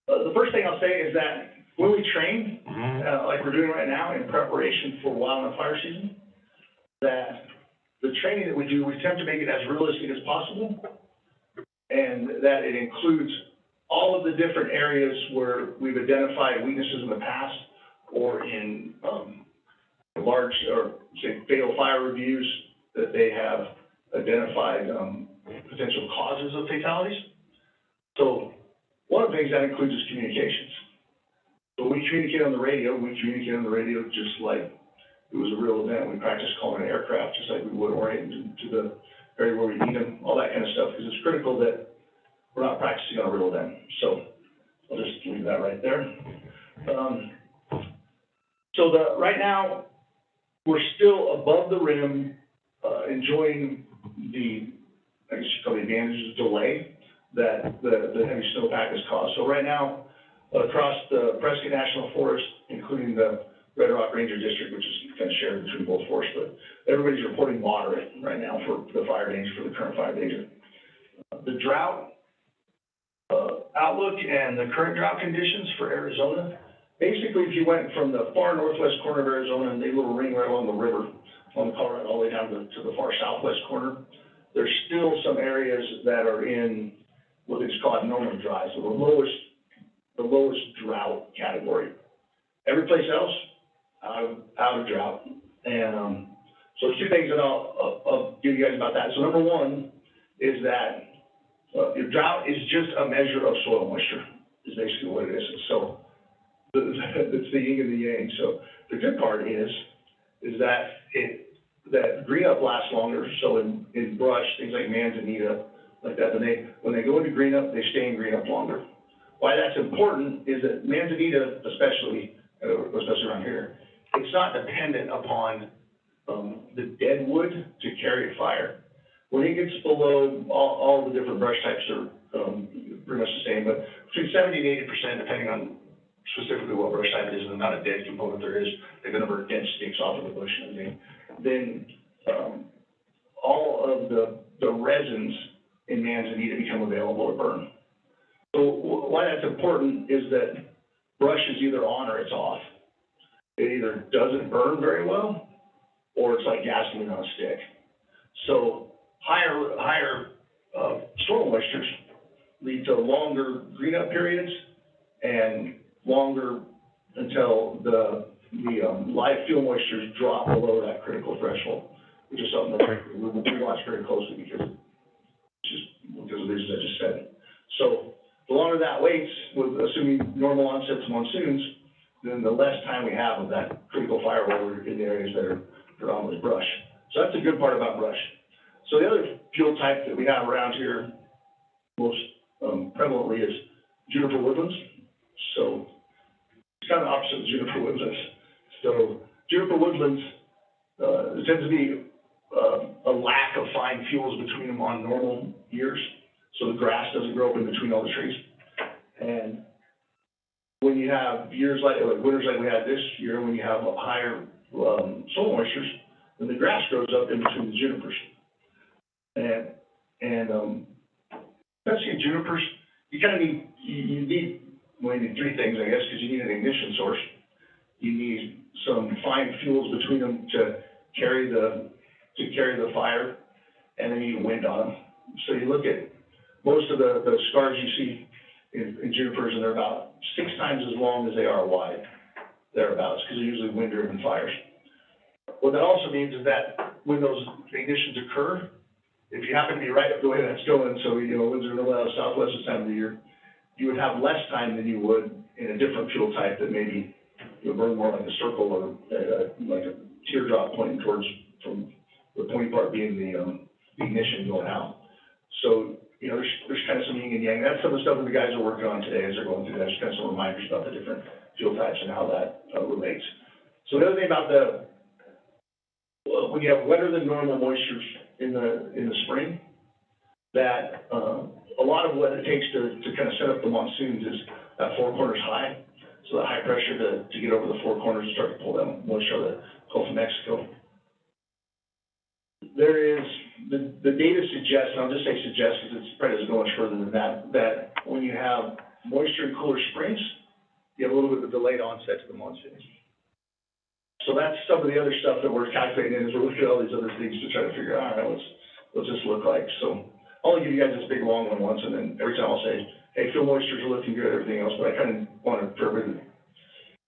the first thing I'll say is that when we train, like we're doing right now in preparation for wildland fire season, that the training that we do, we attempt to make it as realistic as possible, and that it includes all of the different areas where we've identified weaknesses in the past or in large or say fatal fire reviews that they have identified potential causes of fatalities. So one of the things that includes is communications. So we communicate on the radio. We communicate on the radio just like it was a real event. We practice calling an aircraft just like we would orient to the area where we need them, all that kind of stuff, because it's critical that we're not practicing on a real then. So I'll just leave that right there. Right now, we're still above the rim, enjoying the, I guess you call the advantages of delay that the heavy snowpack has caused. So right now, across the Prescott National Forest, including the Red Rock Ranger District, which is kind of shared between both forests, but everybody's reporting moderate right now for the fire danger, for the current fire danger. The drought outlook and the current drought conditions for Arizona, basically, if you went from the far northwest corner of Arizona and they little ring right along the river, on the Colorado, all the way down to the far southwest corner, there's still some areas that are in what is called normal dry, so the lowest drought category. Every place else, out of drought. And so there's two things that I'll give you guys about that. So number one is that your drought is just a measure of soil moisture, is basically what it is. So it's the yin and the yang. So the good part is that that green up lasts longer. So in brush, things like manzanita, like that, when they go into green up, they stay in green up longer. Why that's important is that manzanita, especially around here, it's not dependent upon the dead wood to carry fire. When it gets below, all the different brush types are pretty much the same, but between 70 and 80%, depending on specifically what brush type it is and the amount of dead component there is, they're going to burn dead sticks off of the bush and everything. Then all of the resins in manzanita become available to burn. So why that's important is that brush is either on or it's off. It either doesn't burn very well, or it's like gasoline on a stick. So higher soil moistures lead to longer green up periods and longer until the live fuel moistures drop below that critical threshold, which is something that we watch very closely because of the reasons I just said. So the longer that waits, with assuming normal onsets monsoons, then the less time we have of that critical fire over in the areas that are predominantly brush. So that's a good part about brush. So the other fuel type that we have around here most prevalently is juniper woodlands. So it's kind of opposite of juniper woodlands. So juniper woodlands, there tends to be a lack of fine fuels between them on normal years. So the grass doesn't grow up in between all the trees. And when you have years like winters like we had this year, when you have higher soil moistures, then the grass grows up in between the junipers. And especially in junipers, you kind of need, you need three things, I guess, because you need an ignition source. You need some fine fuels between them to carry the fire, and then you need wind on them. So you look at most of the scars you see in junipers, and they're about 6 times as long as they are wide, thereabouts, because they're usually wind-driven fires. What that also means is that when those ignitions occur, if you happen to be right up the way that's going, so winds are really out of southwest this time of the year, you would have less time than you would in a different fuel type that maybe you'll burn more like a circle or like a teardrop pointing towards, from the pointy part being the ignition going out. So there's kind of some yin and yang. That's some of the stuff that the guys are working on today as they're going through that. Just kind of some reminders about the different fuel types and how that relates. So the other thing about when you have wetter than normal moistures in the spring, that a lot of what it takes to kind of set up the monsoons is that four corners high. So that high pressure to get over the four corners and start to pull that moisture out of the Gulf of Mexico. There is, the data suggests, and I'll just say suggests because it probably doesn't go much further than that when you have moisture in cooler springs, you have a little bit of a delayed onset to the monsoons. So that's some of the other stuff that we're calculating as we're looking at all these other things to try to figure out, all right, what's this look like? So I'll give you guys this big long one once, and then every time I'll say, hey, fuel moistures are looking good, everything else, but I kind of wanted for everybody,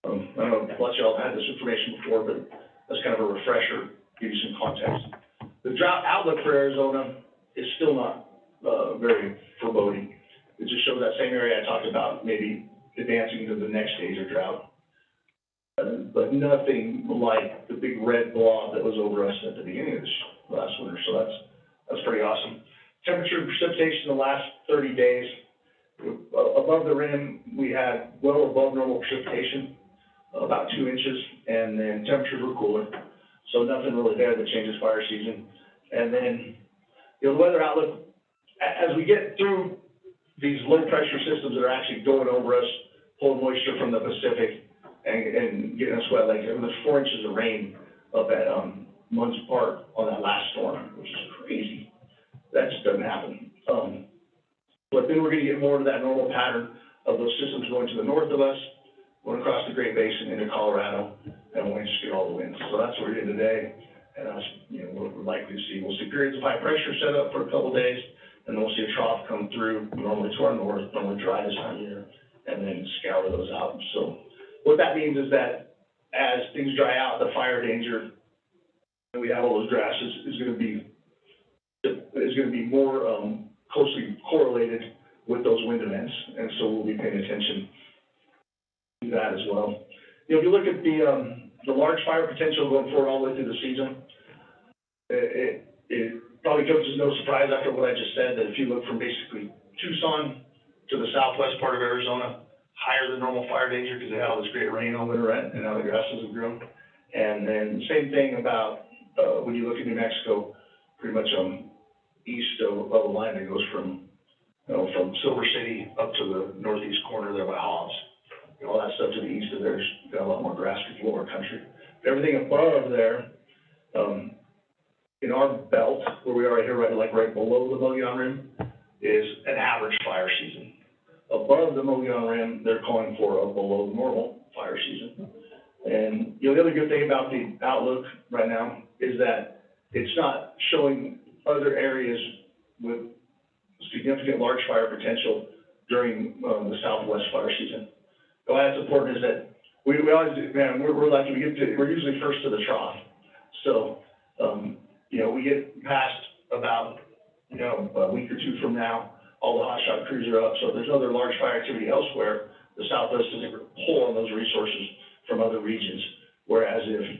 I don't know if lots of y'all have had this information before, but that's kind of a refresher, give you some context. The drought outlook for Arizona is still not very foreboding. It just shows that same area I talked about, maybe advancing to the next stage of drought. But nothing like the big red blob that was over us at the beginning of this last winter. So that's pretty awesome. Temperature and precipitation the last 30 days, above the rim, we had well above normal precipitation, about 2 inches, and then temperatures were cooler. So nothing really there that changes fire season. And then, the weather outlook, as we get through these low pressure systems that are actually going over us, pulling moisture from the Pacific and getting us wet, like there was 4 inches of rain up at, Munns Park on that last storm, which is crazy. That just doesn't happen. But then we're gonna get more to that normal pattern of those systems going to the north of us, going across the Great Basin into Colorado, and we'll just get all the winds. So that's what we're in today, and that's, what we're likely to see. We'll see periods of high pressure set up for a couple of days, and then we'll see a trough come through, normally to our north, normally dry this time of year, and then scour those out. So what that means is that as things dry out, the fire danger, and we have all those grasses, is gonna be more, closely correlated with those wind events, and so we'll be paying attention to that as well. If you look at the large fire potential going forward all the way through the season, it probably comes as no surprise after what I just said, that if you look from basically Tucson to the southwest part of Arizona, higher than normal fire danger because they had all this great rain all winter and now the grasses have grown. And then same thing about when you look at New Mexico, pretty much east of the line that goes from Silver City up to the northeast corner there by Hobbs. All that stuff to the east of there's got a lot more grass because lower country. Everything above there, in our belt, where we are right here, right below the Mogollon Rim, is an average fire season. Above the Mogollon Rim, they're calling for a below normal fire season. And, the other good thing about the outlook right now is that it's not showing other areas with significant large fire potential during the southwest fire season. Why that's important is that we always do, man, we're lucky, we're usually first to the trough. So, we get past about, a week or two from now, all the hotshot crews are up. So if there's other large fire activity elsewhere, the southwest is able to pull on those resources from other regions. Whereas if,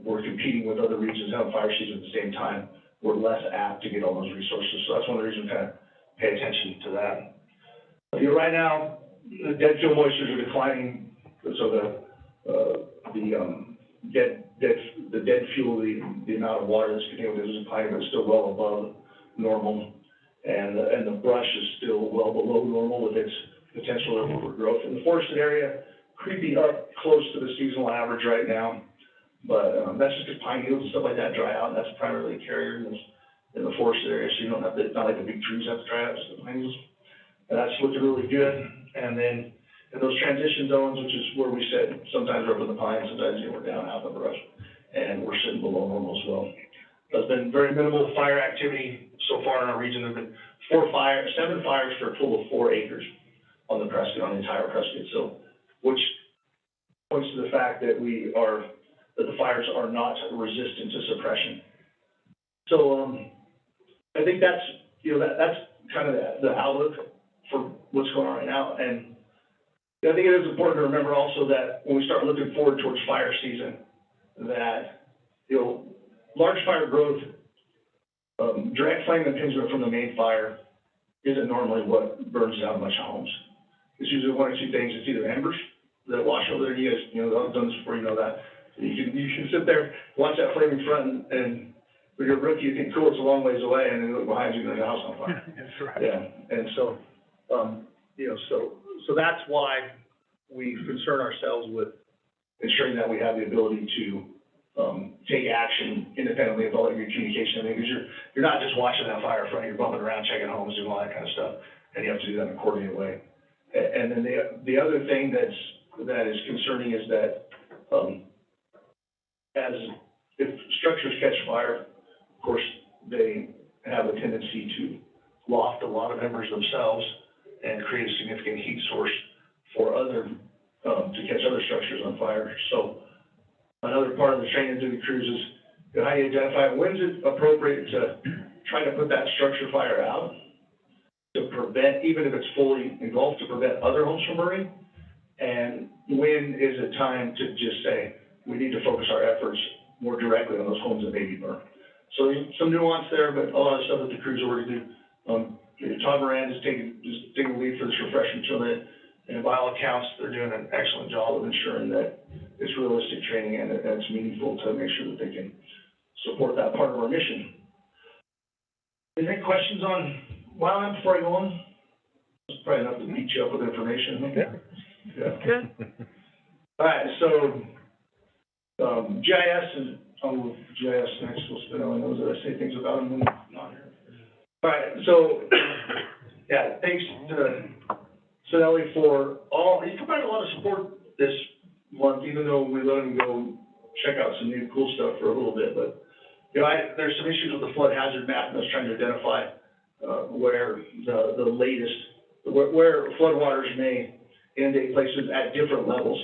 we're competing with other regions having fire season at the same time, we're less apt to get all those resources. So that's one of the reasons we kind of pay attention to that. Right now, the dead fuel moistures are declining, so the dead fuel, the amount of water that's contained within is declining, but it's still well above normal. And the brush is still well below normal with its potential for growth. In the forested area, creeping up close to the seasonal average right now. But that's just because pine needles and stuff like that dry out, and that's primarily a carrier in the forested area, so you don't have not like the big trees have to dry out, just the pine needles. And that's looking really good. And then in those transition zones, which is where we sit, sometimes we're up in the pines, sometimes we're down out in the brush, and we're sitting below normal as well. There's been very minimal fire activity so far in our region. There have been 7 fires for a total of 4 acres on the Prescott, on the entire Prescott. So, which points to the fact that the fires are not resistant to suppression. So, I think that's, that's kind of the outlook for what's going on right now. And I think it is important to remember also that when we start looking forward towards fire season, that, large fire growth, direct flame impingement from the main fire isn't normally what burns down much homes. It's usually one or two things. It's either embers that wash over there. You guys, I've done this before, that. You can sit there, watch that flaming front, and when you're a rookie, you think, cool, it's a long ways away, and then you look behind you and there's a house on fire. That's right. Yeah, and so, so that's why we concern ourselves with ensuring that we have the ability to take action independently of all of your communication, because you're not just watching that fire front, you're bumping around, checking homes, doing all that kind of stuff, and you have to do that in a coordinated way. And then the other thing that is concerning is that if structures catch fire, of course, they have a tendency to loft a lot of embers themselves and create a significant heat source for to catch other structures on fire. So another part of the training to the crews is how you identify when is it appropriate to try to put that structure fire out to prevent, even if it's fully engulfed, to prevent other homes from burning, and when is it time to just say, we need to focus our efforts more directly on those homes that may be burned. So there's some nuance there, but a lot of stuff that the crews are working through. Todd Moran is taking the lead for this refreshment tournament, and by all accounts, they're doing an excellent job of ensuring that it's realistic training and it's meaningful to make sure that they can support that part of our mission. Any questions on Wildland before I go on? It's probably enough to beat you up with information. Yeah. Good. All right, so, GIS is, GIS next, we'll spin on those, that I say things about them when they're not here. All right, so, yeah, thanks to Sedona for he provided a lot of support this month, even though we let him go check out some new cool stuff for a little bit, but, you know, there's some issues with the flood hazard map, and I was trying to identify, where the latest, where floodwaters may inundate places at different levels.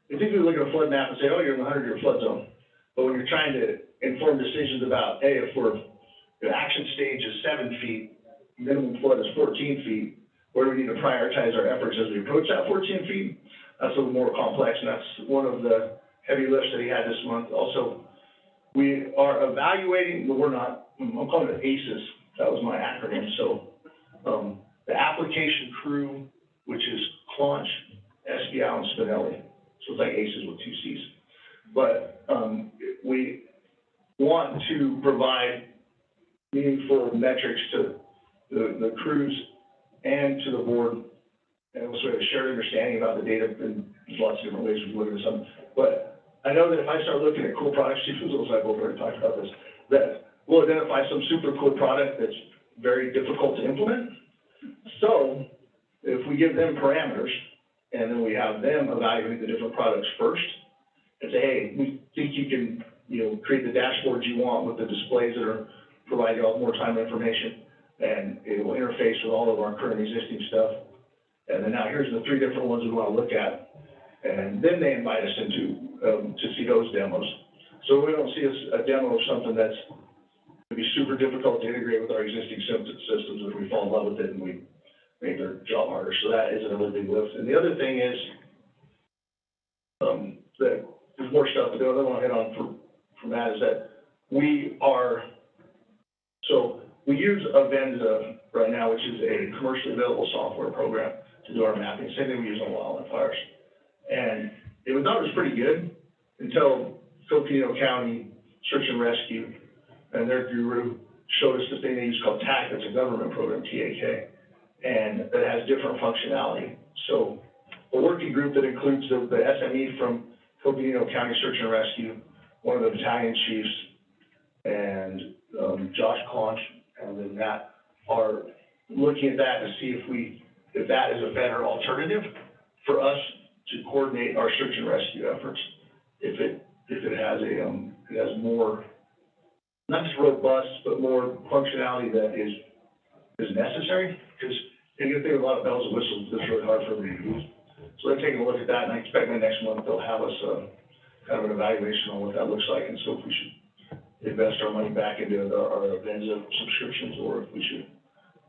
You think we look at a flood map and say, oh, you're in the 100-year flood zone. But when you're trying to inform decisions about, hey, if the action stage is 7 feet, minimum flood is 14 feet, where do we need to prioritize our efforts as we approach that 14 feet? That's a little more complex, and that's one of the heavy lifts that he had this month. Also, we are evaluating, but we're not, I'm calling it ACES. That was my acronym. So the application crew, which is Claunch, SBL, and Spinelli. So it's like ACES with 2 C's. But we want to provide meaningful metrics to the crews and to the board, and also a shared understanding about the data. And there's lots of different ways we look at this. But I know that if I start looking at cool products, Chief Phillips and I both already talked about this, that we'll identify some super cool product that's very difficult to implement. So if we give them parameters, and then we have them evaluate the different products first, and say, hey, we think you can, create the dashboards you want with the displays that are provide you all more time information, and it will interface with all of our current existing stuff. And then now here's the 3 different ones we want to look at, and then they invite us into to see those demos. So we don't see a demo of something that's going to be super difficult to integrate with our existing systems if we fall in love with it and we make their job harder. So that is a really big lift. And the other thing is that there's more stuff, but the other one I hit on from that is that we use Avenza right now, which is a commercially available software program to do our mapping. Same thing we use on wildland fires. And it was thought it was pretty good until Coconino County Search and Rescue and their guru showed us this thing they use called TAC. It's a government program, TAK, and it has different functionality. So a working group that includes the SME from Coconino County Search and Rescue, one of the battalion chiefs, and Josh Claunch, and then Matt, are looking at that to see if that is a better alternative for us to coordinate our search and rescue efforts. If it has more, not just robust, but more functionality that is necessary, because you get a lot of bells and whistles that's really hard for them to use. So they're taking a look at that, and I expect by next month they'll have us kind of an evaluation on what that looks like, and so if we should invest our money back into our Avenza subscriptions, or if we should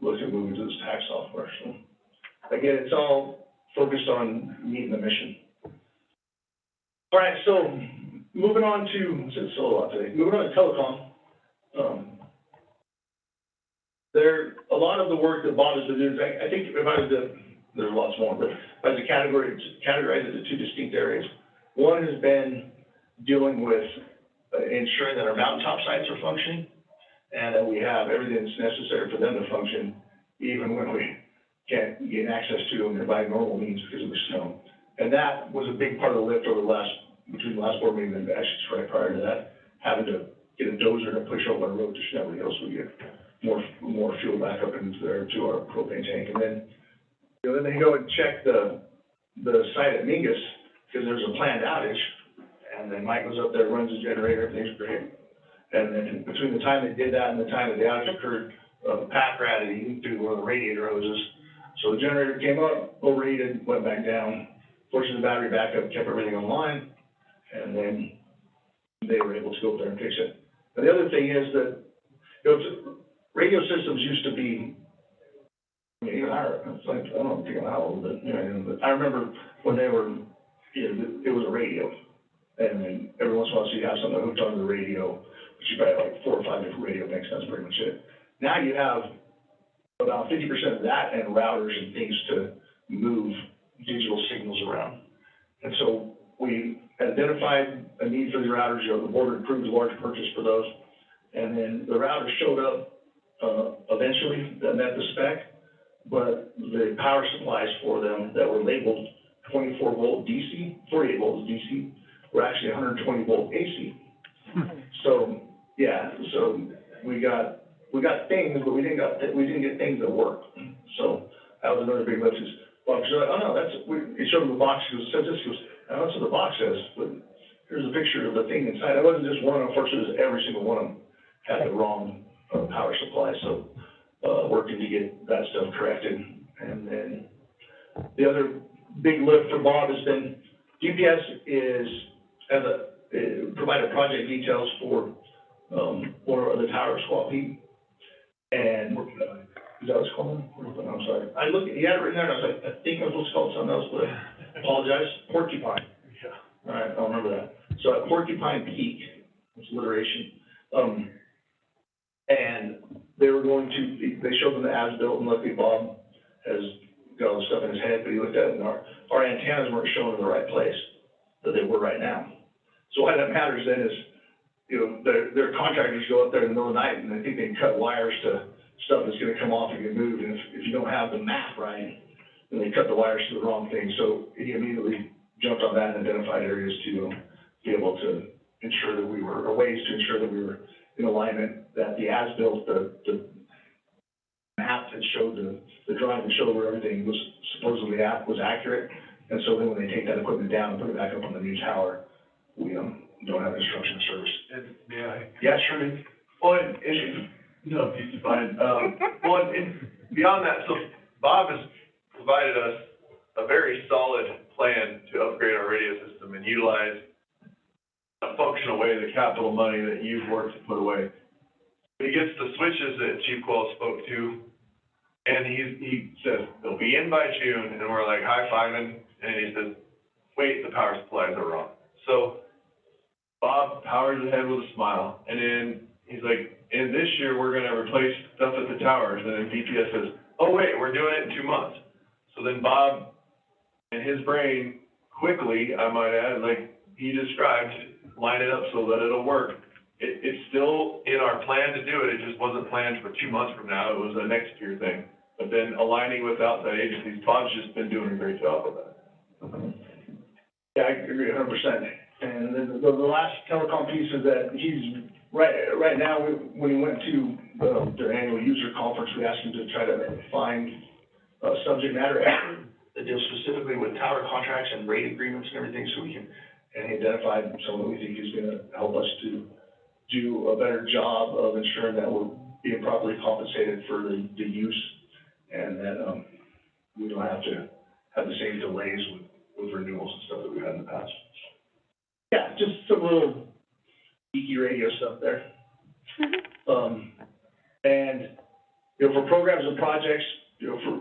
look at moving to this tax software. So again, it's all focused on meeting the mission. All right, so moving on to, since it's a lot today, moving on to telecom. A lot of the work that Bob has been doing, I think if I was to, there's lots more, but if I was to categorize it into 2 distinct areas. One has been dealing with ensuring that our mountaintop sites are functioning, and that we have everything that's necessary for them to function, even when we can't gain access to them by normal means because of the snow. And that was a big part of the lift over between the last board meeting and actually right prior to that, having to get a dozer to push over a road to Schnelly Hill so we get more fuel back up into there to our propane tank. And then, then they go and check the site at Mingus because there's a planned outage. And then Mike goes up there, runs the generator, everything's great. And then between the time they did that and the time that the outage occurred, the pack ran it even through one of the radiator hoses. So the generator came up, overheated, went back down, forced the battery back up, kept everything online, and then they were able to go up there and fix it. And the other thing is that radio systems used to be, even it's like, I don't think how old, but I remember when they were, it was a radio. And then every once in a while, so you have something hooked onto the radio, but you probably have like 4 or 5 different radio banks, that's pretty much it. Now you have about 50% of that and routers and things to move digital signals around. And so we identified a need for the routers, the board approved a large purchase for those. And then the routers showed up, eventually, that met the spec, but the power supplies for them that were labeled 24 volt DC, 48 volts DC, were actually 120 volt AC. So, yeah, so we got things, but we didn't get things that work. So that was another big lift. Well, she's like, oh no, he showed him the box, he goes, says this, he goes, I know that's what the box says, but here's a picture of the thing inside. It wasn't just one of them, unfortunately, it was every single one of them had the wrong power supply, so, working to get that stuff corrected. And then the other big lift for Bob has been, GPS provided project details for the tower swap heat. And, is that what it's called? I'm sorry. He had it written there, and I was like, I think I was supposed to call it something else, but I apologize. Porcupine. Yeah. All right, I'll remember that. So at Porcupine Peak, it's alliteration, and they showed them the as-built, and luckily Bob has got all the stuff in his head, but he looked at it, and our antennas weren't showing in the right place that they were right now. So why that matters then is, their contractors go up there in the middle of the night, and they think they can cut wires to stuff that's gonna come off and get moved, and if you don't have the map right, then they cut the wires to the wrong thing. So he immediately jumped on that and identified areas to be able to ensure that or ways to ensure that we were in alignment, that the as-built, the map that showed the drawing that showed where everything was supposedly was accurate. And so then when they take that equipment down and put it back up on the new tower, we don't have instruction service. Yeah, sure. Well, no, you're fine. Beyond that, so Bob has provided us a very solid plan to upgrade our radio system and utilize a functional way the capital money that you've worked to put away. He gets the switches that Chief Quell spoke to, and he says they'll be in by June, and we're like high-fiving, and he says, wait, the power supplies are wrong. So Bob powers ahead with a smile, and then he's like, and this year we're gonna replace stuff at the towers, and then DPS says, oh wait, we're doing it in 2 months. So then Bob, in his brain, quickly, I might add, like he described, line it up so that it'll work. It's still in our plan to do it, it just wasn't planned for 2 months from now, it was a next year thing. But then aligning with outside agencies, Bob's just been doing a great job of that. Yeah, I agree 100%. And then the last telecom piece is that he's, right now, when he went to their annual user conference, we asked him to try to find a subject matter expert that deals specifically with tower contracts and rate agreements and everything, so we can, and he identified someone we think is gonna help us to do a better job of ensuring that we're being properly compensated for the use, and that we don't have to have the same delays with renewals and stuff that we've had in the past. Yeah, just some little geeky radio stuff there. And, for programs and projects,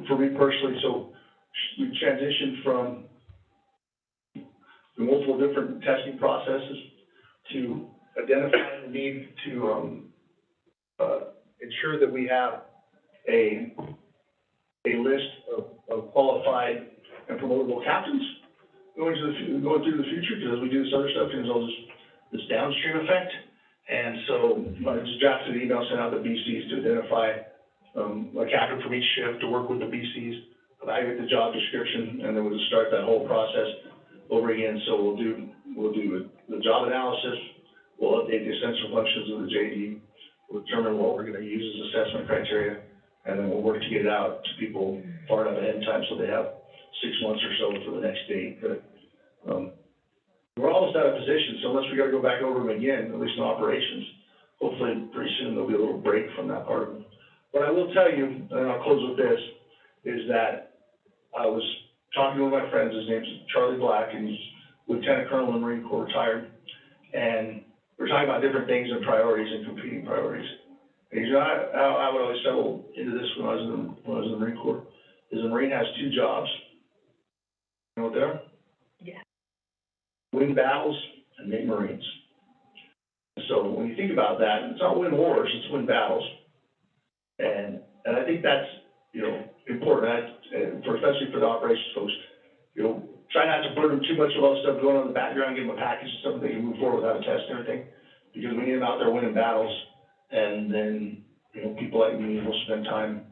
for me personally, so we transitioned from the multiple different testing processes to identifying the need to ensure that we have a list of qualified and promotable captains going through the future, because as we do this other stuff, there's all this downstream effect. And so I just drafted an email, sent out to BCs to identify a captain from each shift to work with the BCs, evaluate the job description, and then we'll just start that whole process over again. So we'll do the job analysis, we'll update the essential functions of the JD, we'll determine what we're going to use as assessment criteria, and then we'll work to get it out to people far enough ahead in time so they have 6 months or so for the next date. But we're almost out of position, so unless we got to go back over them again, at least in operations, hopefully pretty soon there'll be a little break from that part of them. What I will tell you, and I'll close with this, is that I was talking to one of my friends, his name's Charlie Black, and he's Lieutenant Colonel in the Marine Corps, retired, and we're talking about different things and priorities and competing priorities. And he said, I would always settle into this when I was in the Marine Corps, is the Marine has 2 jobs. You know what they are? Yeah. Win battles and make Marines. So when you think about that, it's not win wars, it's win battles. And I think that's, you know, important, especially for the operations folks. You know, try not to burden them too much with all the stuff going on in the background, give them a package of stuff they can move forward without a test and everything. Because we need them out there winning battles, and then, you know, people like me will spend time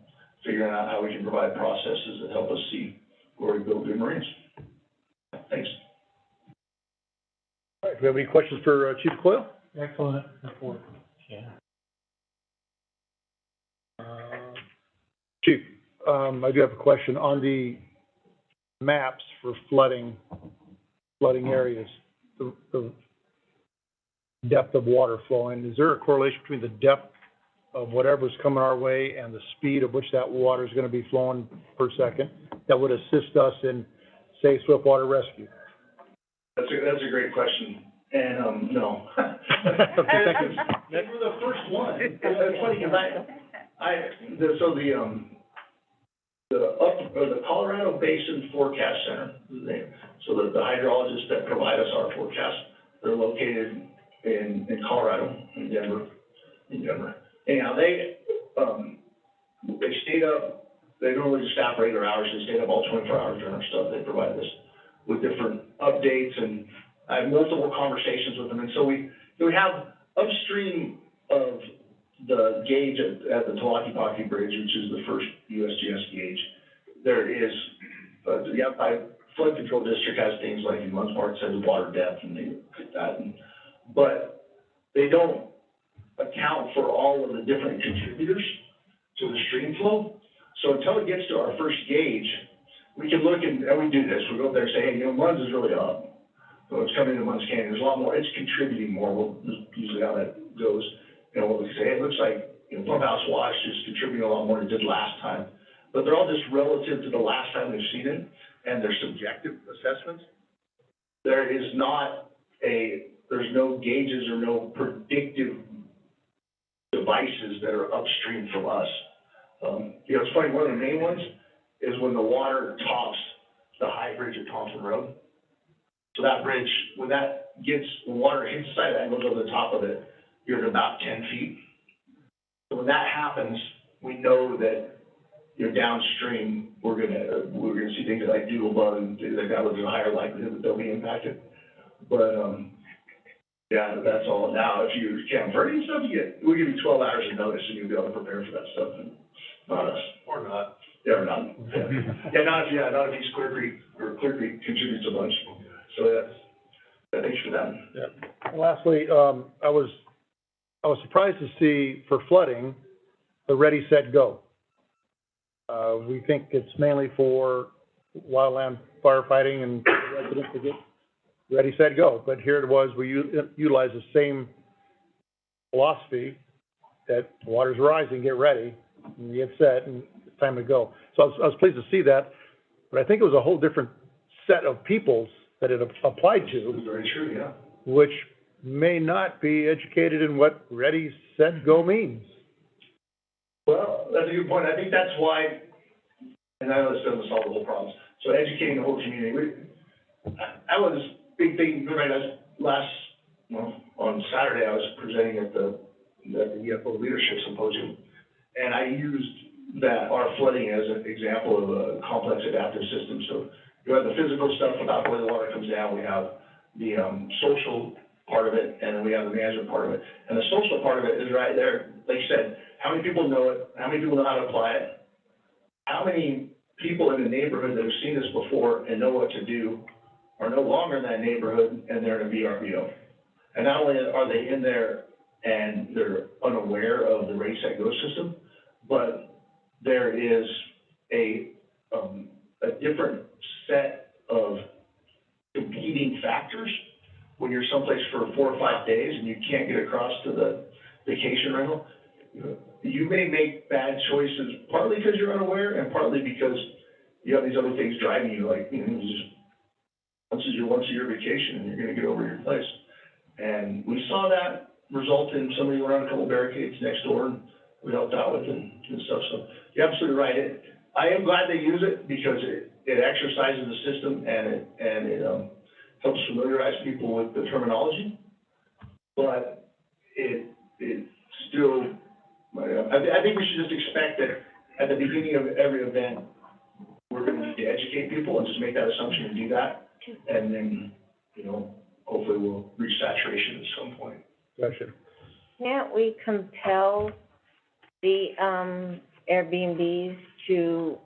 figuring out how we can provide processes that help us see where we build good Marines. Thanks. All right, do we have any questions for Chief Coyle? Excellent report. Yeah. Chief, I do have a question on the maps for flooding areas, the depth of water flowing. Is there a correlation between the depth of whatever's coming our way and the speed at which that water is going to be flowing per second that would assist us in, say, swiftwater rescue? That's a great question, and, no. Okay, thank you. You were the first one. It's funny, because the Colorado Basin Forecast Center is the name. So the hydrologists that provide us our forecast, they're located in Colorado, in Denver. Anyhow, they stayed up, they don't really just stop regular hours, they stayed up all 24 hours during our stuff. They provide us with different updates, and I have multiple conversations with them. And so we have upstream of the gauge at the Talakepaki Bridge, which is the first USGS gauge. There is, the outside flood control district has things like in one part says water depth and things like that. But they don't account for all of the different contributors to the stream flow. So until it gets to our first gauge, we can look and we do this. We go up there and say, hey, you know, Munns is really up. So it's coming to Munns Canyon. There's a lot more, it's contributing more. That's usually how that goes. You know, we'll say, hey, it looks like, you know, Pump House Wash is contributing a lot more than it did last time. But they're all just relative to the last time they've seen it, and they're subjective assessments. There's no gauges or no predictive devices that are upstream from us. You know, it's funny, one of the main ones is when the water tops the high bridge at Thompson Road. So that bridge, when water hits the side of that and goes over the top of it, you're at about 10 feet. So when that happens, we know that, you know, downstream, we're gonna see things like doodlebug and things like that, with a higher likelihood that they'll be impacted. But, yeah, that's all. Now, if you can't convert any stuff, we'll give you 12 hours of notice and you'll be able to prepare for that stuff. And not us. Or not. Yeah, or not. Yeah, not if East Clear Creek, or Clear Creek contributes a bunch. So thanks for that. Yeah. Lastly, I was surprised to see for flooding, the Ready, Set, Go. We think it's mainly for wildland firefighting and residents to get ready, set, go. But here it was, we utilize the same philosophy that water's rising, get ready, and get set, and it's time to go. So I was pleased to see that, but I think it was a whole different set of peoples that it applied to. Very true, yeah. Which may not be educated in what ready, set, go means. Well, that's a good point. I think that's why, and I know this doesn't solve the whole problem. So educating the whole community. I was big thing, right, on Saturday, I was presenting at the EFO Leadership Symposium, and I used our flooding as an example of a complex adaptive system. So you have the physical stuff about the way the water comes down, we have the social part of it, and then we have the management part of it. And the social part of it is right there. Like you said, how many people know it? How many people know how to apply it? How many people in the neighborhood that have seen this before and know what to do are no longer in that neighborhood and they're in a VRBO? And not only are they in there and they're unaware of the Ready, Set, Go system, but there is a different set of competing factors when you're someplace for 4 or 5 days and you can't get across to the vacation rental. You may make bad choices, partly because you're unaware and partly because you have these other things driving you, like, you know, just once a year vacation and you're gonna get over your place. And we saw that result in somebody went on a couple barricades next door and we helped out with and stuff. So you're absolutely right. I am glad they use it because it exercises the system and it helps familiarize people with the terminology. But it's still, I think we should just expect that at the beginning of every event, we're gonna need to educate people and just make that assumption and do that. And then, you know, hopefully we'll reach saturation at some point. Question. Can't we compel the, Airbnbs to,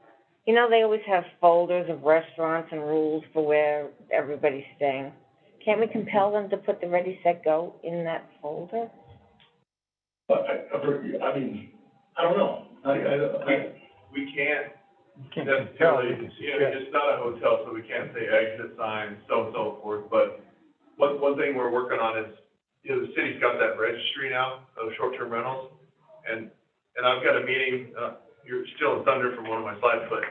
you know, they always have folders of restaurants and rules for where everybody's staying. Can't we compel them to put the Ready, Set, Go in that folder? But I mean, I don't know. We can't Can't necessarily, tell, we can you know, suggest. it's not a hotel, so we can't say exit signs, so and so forth, but one thing we're working on is, you know, the city's got that registry now of short-term rentals, and I've got a meeting, you're still in thunder from one of my slides, but,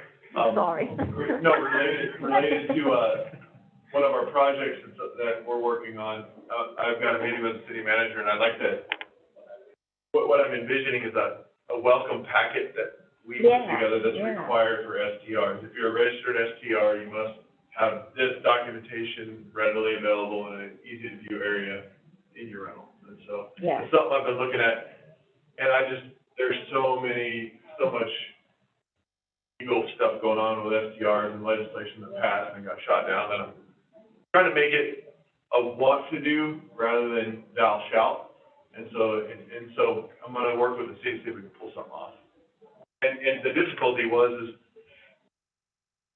Sorry. no, related to, one of our projects that we're working on. I've got a meeting with the city manager, and I'd like to, what I'm envisioning is a welcome packet that we put together that's required for STRs. If you're a registered STR, you must have this documentation readily available in an easy-to-view area in your rental. And so, it's something I've been looking at, and there's so much legal stuff going on with STRs and legislation that passed and got shot down, that I'm trying to make it a want to do rather than thou shalt. And so I'm gonna work with the city to see if we can pull something off. And the difficulty is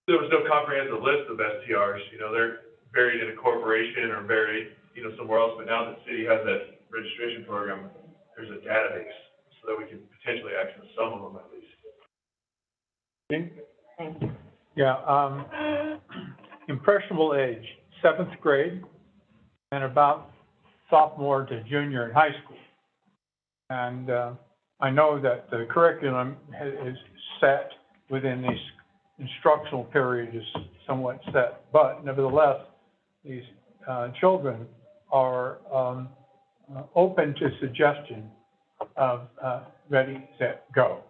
there was no comprehensive list of STRs, you know, they're buried in a corporation or buried, you know, somewhere else, but now that the city has that registration program, there's a database so that we can potentially access some of them at least. Yeah, impressionable age, 7th grade, and about sophomore to junior in high school. And I know that the curriculum is set within this instructional period is somewhat set, but nevertheless, these children are open to suggestion of Ready, Set, Go.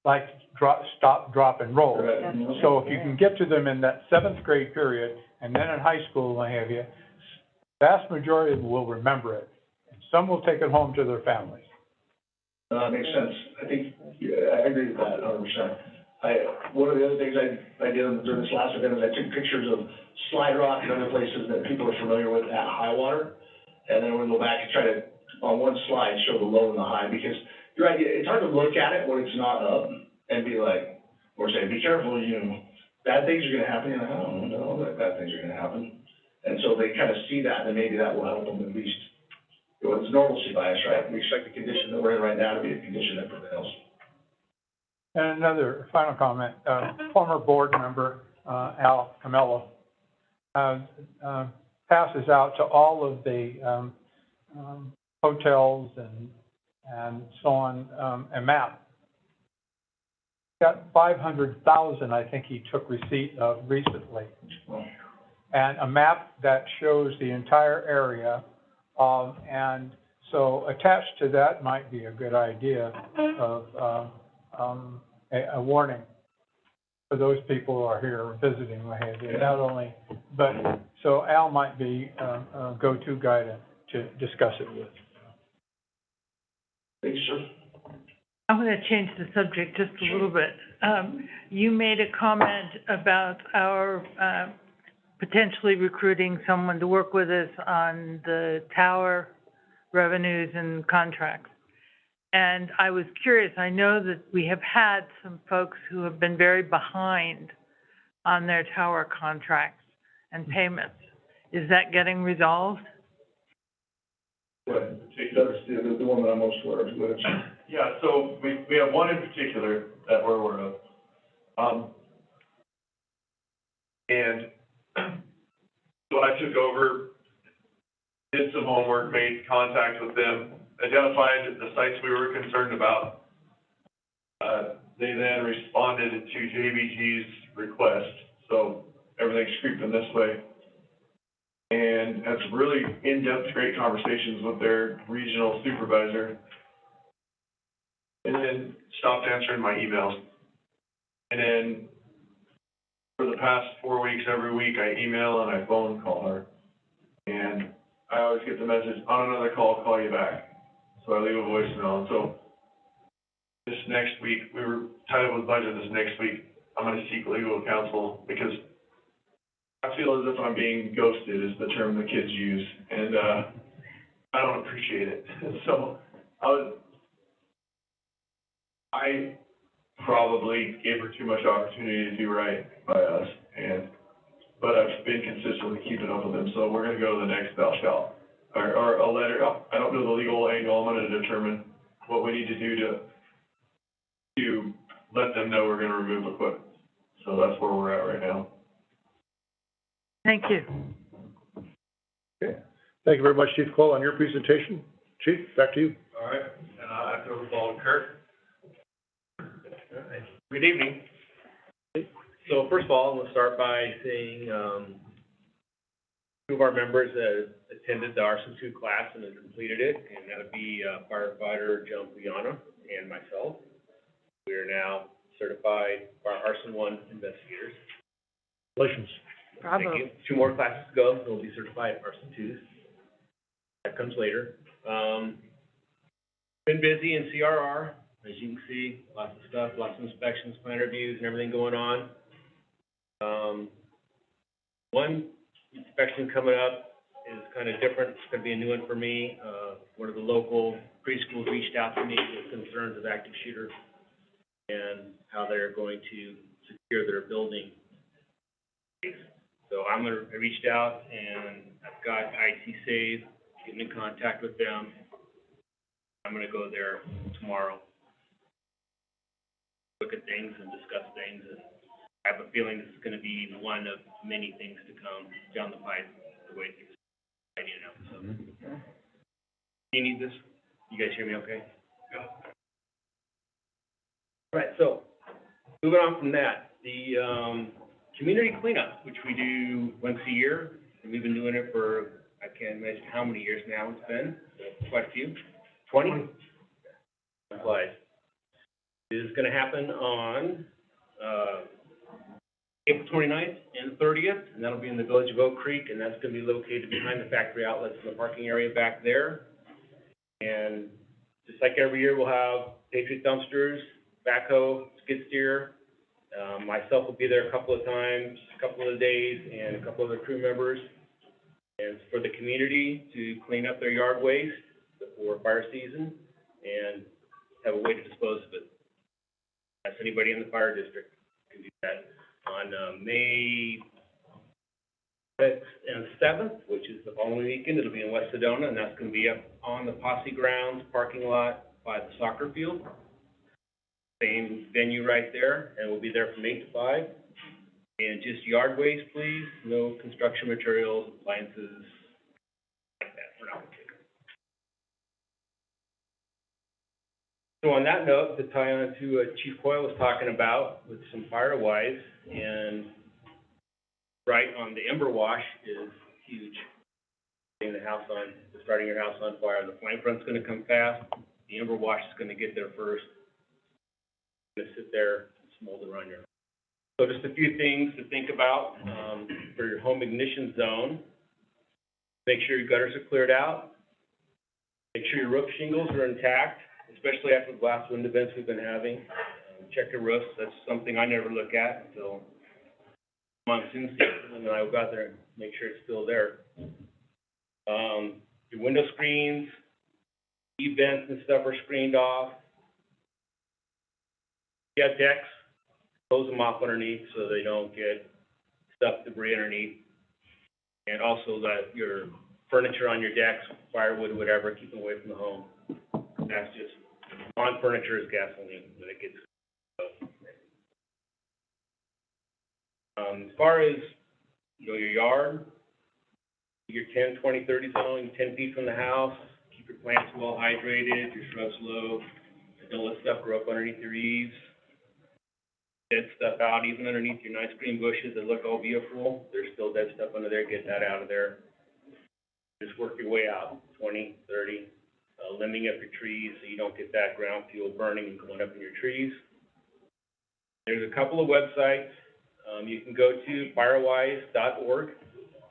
Like drop, stop, drop, and roll. Right. So if you can get to them in that 7th grade period, and then in high school, what have you, vast majority of them will remember it. And some will take it home to their families. Makes sense. I think, yeah, I agree with that 100%. One of the other things I did during this last event is I took pictures of Slide Rock and other places that people are familiar with at high water. And then we'll go back and try to, on one slide, show the low and the high, because you're right, it's hard to look at it when it's not up and be like, or say, be careful, you know, bad things are gonna happen. You're like, I don't know that bad things are gonna happen. And so they kind of see that, and maybe that will help them at least. You know, it's normalcy bias, right? We expect the condition that we're in right now to be a condition that prevails. And another final comment, former board member, Al Camello, passes out to all of the, hotels and so on, a map. Got 500,000, I think he took receipt of recently. And a map that shows the entire area, and so attached to that might be a good idea of, a warning for those people who are here visiting, not only, but, so Al might be a go-to guy to discuss it with. Thank you, sir. I'm going to change the subject just a little bit. You made a comment about our potentially recruiting someone to work with us on the tower revenues and contracts. And I was curious, I know that we have had some folks who have been very behind on their tower contracts and payments. Is that getting resolved? What, that's the one that I'm most aware of, which. Yeah, so we have one in particular that we're aware of. And when I took over, did some homework, made contact with them, identified the sites we were concerned about. They then responded to JBG's request, so everything's creeping this way. And had some really in-depth, great conversations with their regional supervisor. And then stopped answering my emails. And then for the past 4 weeks, every week, I email and I phone call her. And I always get the message, on another call, call you back. So I leave a voicemail. And so this next week, we were tied up with budget this next week. I'm gonna seek legal counsel because I feel as if I'm being ghosted is the term the kids use. And, I don't appreciate it. So I probably gave her too much opportunity to do right by us, but I've been consistently keeping up with them, so we're gonna go to the next thou shalt, or a letter. I don't know the legal angle. I'm gonna determine what we need to do to let them know we're gonna remove equipment. So that's where we're at right now. Thank you. Okay. Thank you very much, Chief Cole, on your presentation. Chief, back to you. All right, and I have to overfall Kirk. All right. Good evening. So first of all, I'm gonna start by saying, two of our members that attended the Arson 2 class and have completed it, and that would be firefighter Joan Piana and myself. We are now certified Arson 1 investigators. Congratulations. Bravo. Thank you. 2 more classes to go, so we'll be certified Arson 2s. That comes later. Been busy in CRR, as you can see, lots of stuff, lots of inspections, plan reviews, and everything going on. One inspection coming up is kind of different. It's going to be a new one for me. One of the local preschools reached out to me with concerns of active shooter and how they're going to secure their building. So I reached out and I've got IT Save, getting in contact with them. I'm going to go there tomorrow, look at things and discuss things, and I have a feeling this is going to be one of many things to come down the pipe, the way things are tidying up. So, you need this? You guys hear me okay? Yeah. All right, so moving on from that, the community cleanup, which we do once a year, and we've been doing it for, I can't imagine how many years now it's been, quite a few. 20? Applies. It is going to happen on April 29th and 30th, and that'll be in the village of Oak Creek, and that's going to be located behind the factory outlets in the parking area back there. And just like every year, we'll have Patriot dumpsters, backhoe, skid steer. Myself will be there a couple of times, a couple of days, and a couple of other crew members. And it's for the community to clean up their yard waste before fire season and have a way to dispose of it. That's anybody in the fire district can do that. On May 6th and 7th, which is the following weekend, it'll be in West Sedona, and that's going to be up on the Posse Grounds parking lot by the soccer field. Same venue right there, and we'll be there from 8 to 5. And just yard waste, please. No construction materials, appliances, like that. We're not going to take them. So on that note, to tie on to what Chief Coyle was talking about with some Firewise, and right on the ember wash is huge. Starting your house on fire. The flame front's going to come fast. The ember wash is going to get there first. It's going to sit there and smolder on your. So just a few things to think about for your home ignition zone. Make sure your gutters are cleared out. Make sure your roof shingles are intact, especially after the glass wind events we've been having. Check your roofs. That's something I never look at until monsoon season, and then I go out there and make sure it's still there. Your window screens, vents and stuff are screened off. You got decks, close them off underneath so they don't get stuff, debris underneath. And also that your furniture on your decks, firewood, whatever, keep them away from the home. That's just, on furniture is gasoline when it gets. As far as, your yard, your 10, 20, 30 zone, 10 feet from the house, keep your plants well hydrated, your shrubs low, don't let stuff grow up underneath your eaves. Dead stuff out, even underneath your nice green bushes that look all beautiful. There's still dead stuff under there. Get that out of there. Just work your way out, 20, 30, limbing up your trees so you don't get that ground fuel burning and going up in your trees. There's a couple of websites. You can go to firewise.org.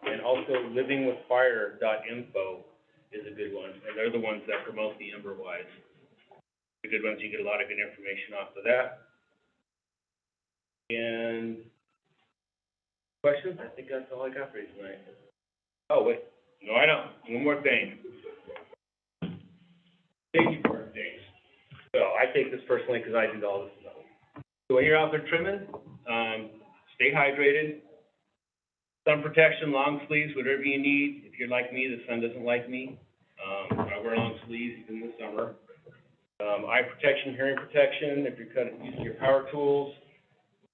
And also livingwithfire.info is a good one, and they're the ones that promote the EmberWise. The good ones, you get a lot of good information off of that. And questions? I think that's all I got for you tonight. Oh, wait, no, I don't. One more thing. Safety birthdays. So I take this personally because I do all this stuff. So when you're out there trimming, stay hydrated. Sun protection, long sleeves, whatever you need. If you're like me, the sun doesn't like me. I wear long sleeves even in the summer. Eye protection, hearing protection. If you're using your power tools,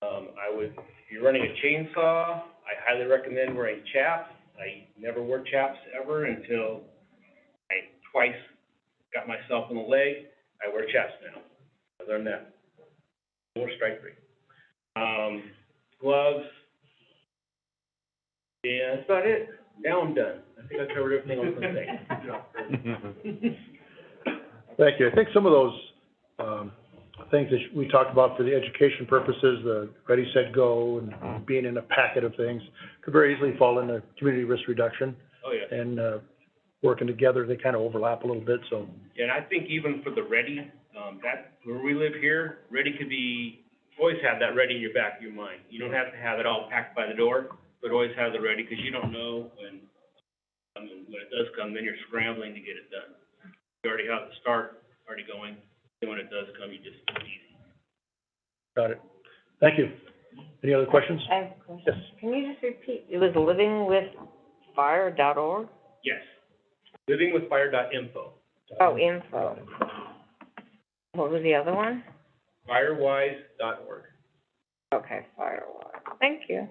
if you're running a chainsaw, I highly recommend wearing chaps. I never wore chaps ever until I twice got myself in the leg. I wear chaps now. I learned that. More strike free. Gloves. Yeah, that's about it. Now I'm done. I think I covered everything I was going to say. Thank you. I think some of those, things that we talked about for the education purposes, the Ready, Set, Go, and being in a packet of things, could very easily fall into community risk reduction. Oh, yeah. And, working together, they kind of overlap a little bit, so. Yeah, and I think even for the Ready, where we live here, Ready could be, always have that ready in your back of your mind. You don't have to have it all packed by the door, but always have the ready, because you don't know when it does come, then you're scrambling to get it done. You already have the start already going, and when it does come, you just, it's easy. Got it. Thank you. Any other questions? I have a question. Yes. Can you just repeat? It was livingwithfire.org? Yes. Livingwithfire.info. Oh, info. What was the other one? Firewise.org. Okay, Firewise. Thank you.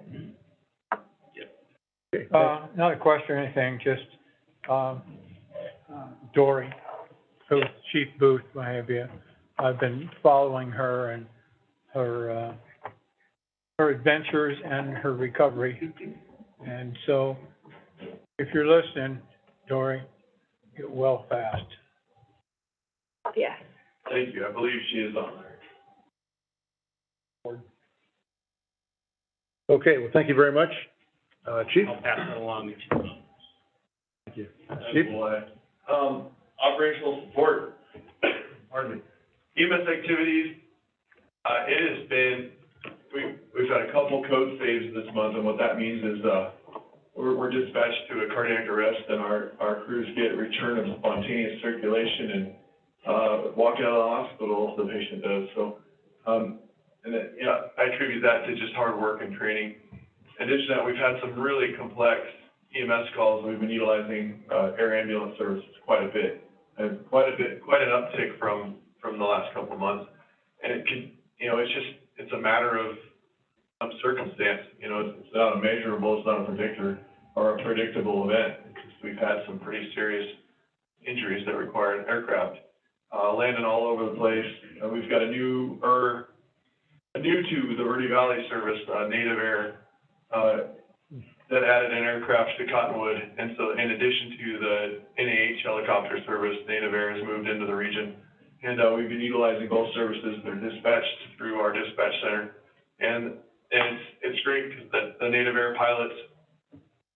Okay. Not a question or anything, just, Dory, who's Chief Booth, what have you. I've been following her and her adventures and her recovery. And so, if you're listening, Dory, get well fast. Yes. Thank you. I believe she is on there. Okay, well, thank you very much. Chief? I'll pass it along if you want. Thank you. Chief? Operational support, pardon me. EMS activities, it has been, we've had a couple code saves this month, and what that means is, we're dispatched to a cardiac arrest, and our crews get return of spontaneous circulation and, walking out of the hospital, the patient does, so, and then, yeah, I attribute that to just hard work and training. In addition to that, we've had some really complex EMS calls, and we've been utilizing, air ambulance services quite a bit, and quite an uptick from the last couple of months. And it can, it's a matter of circumstance, it's not a measurable, it's not a predictor or a predictable event. We've had some pretty serious injuries that require an aircraft, landing all over the place. We've got a new to the Verde Valley service, Native Air, that added an aircraft to Cottonwood. And so in addition to the NAH helicopter service, Native Air has moved into the region. And we've been utilizing both services. They're dispatched through our dispatch center. And it's great because the Native Air pilots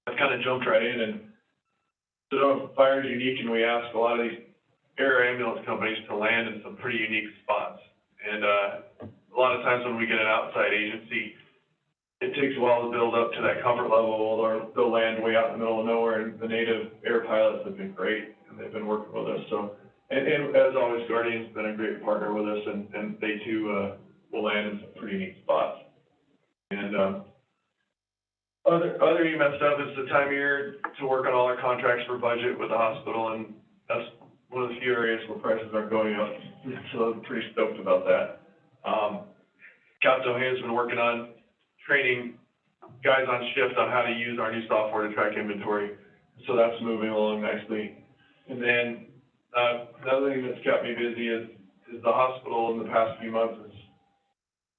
have kind of jumped right in. And Sedona Fire is unique, and we ask a lot of these air ambulance companies to land in some pretty unique spots. And a lot of times when we get an outside agency, it takes a while to build up to that comfort level, or they'll land way out in the middle of nowhere, and the Native Air pilots have been great, and they've been working with us. So, and as always, Guardian's been a great partner with us, and they too will land in some pretty neat spots. And other EMS stuff is the time of year to work on all our contracts for budget with the hospital, and that's one of the few areas where prices aren't going up. So I'm pretty stoked about that. Captain O'Hane's been working on training guys on shift on how to use our new software to track inventory. So that's moving along nicely. And then, another thing that's kept me busy is the hospital in the past few months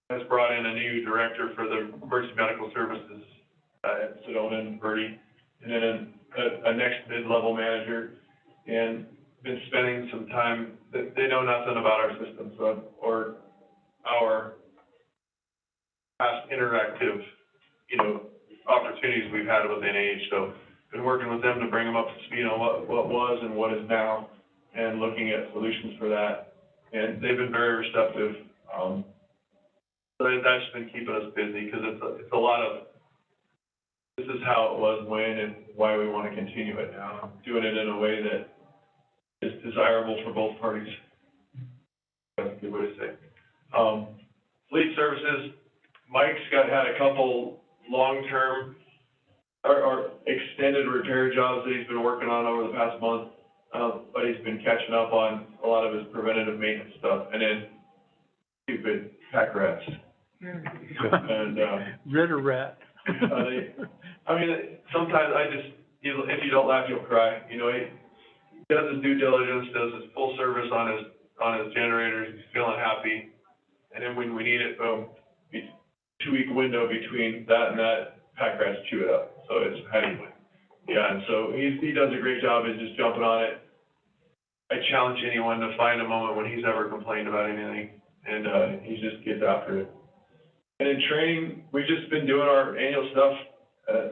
has brought in a new director for the emergency medical services, at Sedona and Verde, and then a next mid-level manager, and been spending some time, they know nothing about our system, so, or our past interactive, opportunities we've had with NH. So been working with them to bring them up to speed on what was and what is now, and looking at solutions for that. And they've been very receptive. So that's been keeping us busy, because it's a lot of, this is how it was when and why we want to continue it now, doing it in a way that is desirable for both parties. That's a good way to say. Fleet services, Mike's had a couple long-term or extended repair jobs that he's been working on over the past month, but he's been catching up on a lot of his preventative maintenance stuff, and then stupid pack rats. And, Rid or rat? I mean, sometimes if you don't laugh, you'll cry. You know, he does his due diligence, does his full service on his generators, he's feeling happy. And then when we need it, boom, 2-week window between that and that, pack rats chew it up. So it's how do you win? Yeah, and so he does a great job of just jumping on it. I challenge anyone to find a moment when he's ever complained about anything, and he just gets after it. And in training, we've just been doing our annual stuff,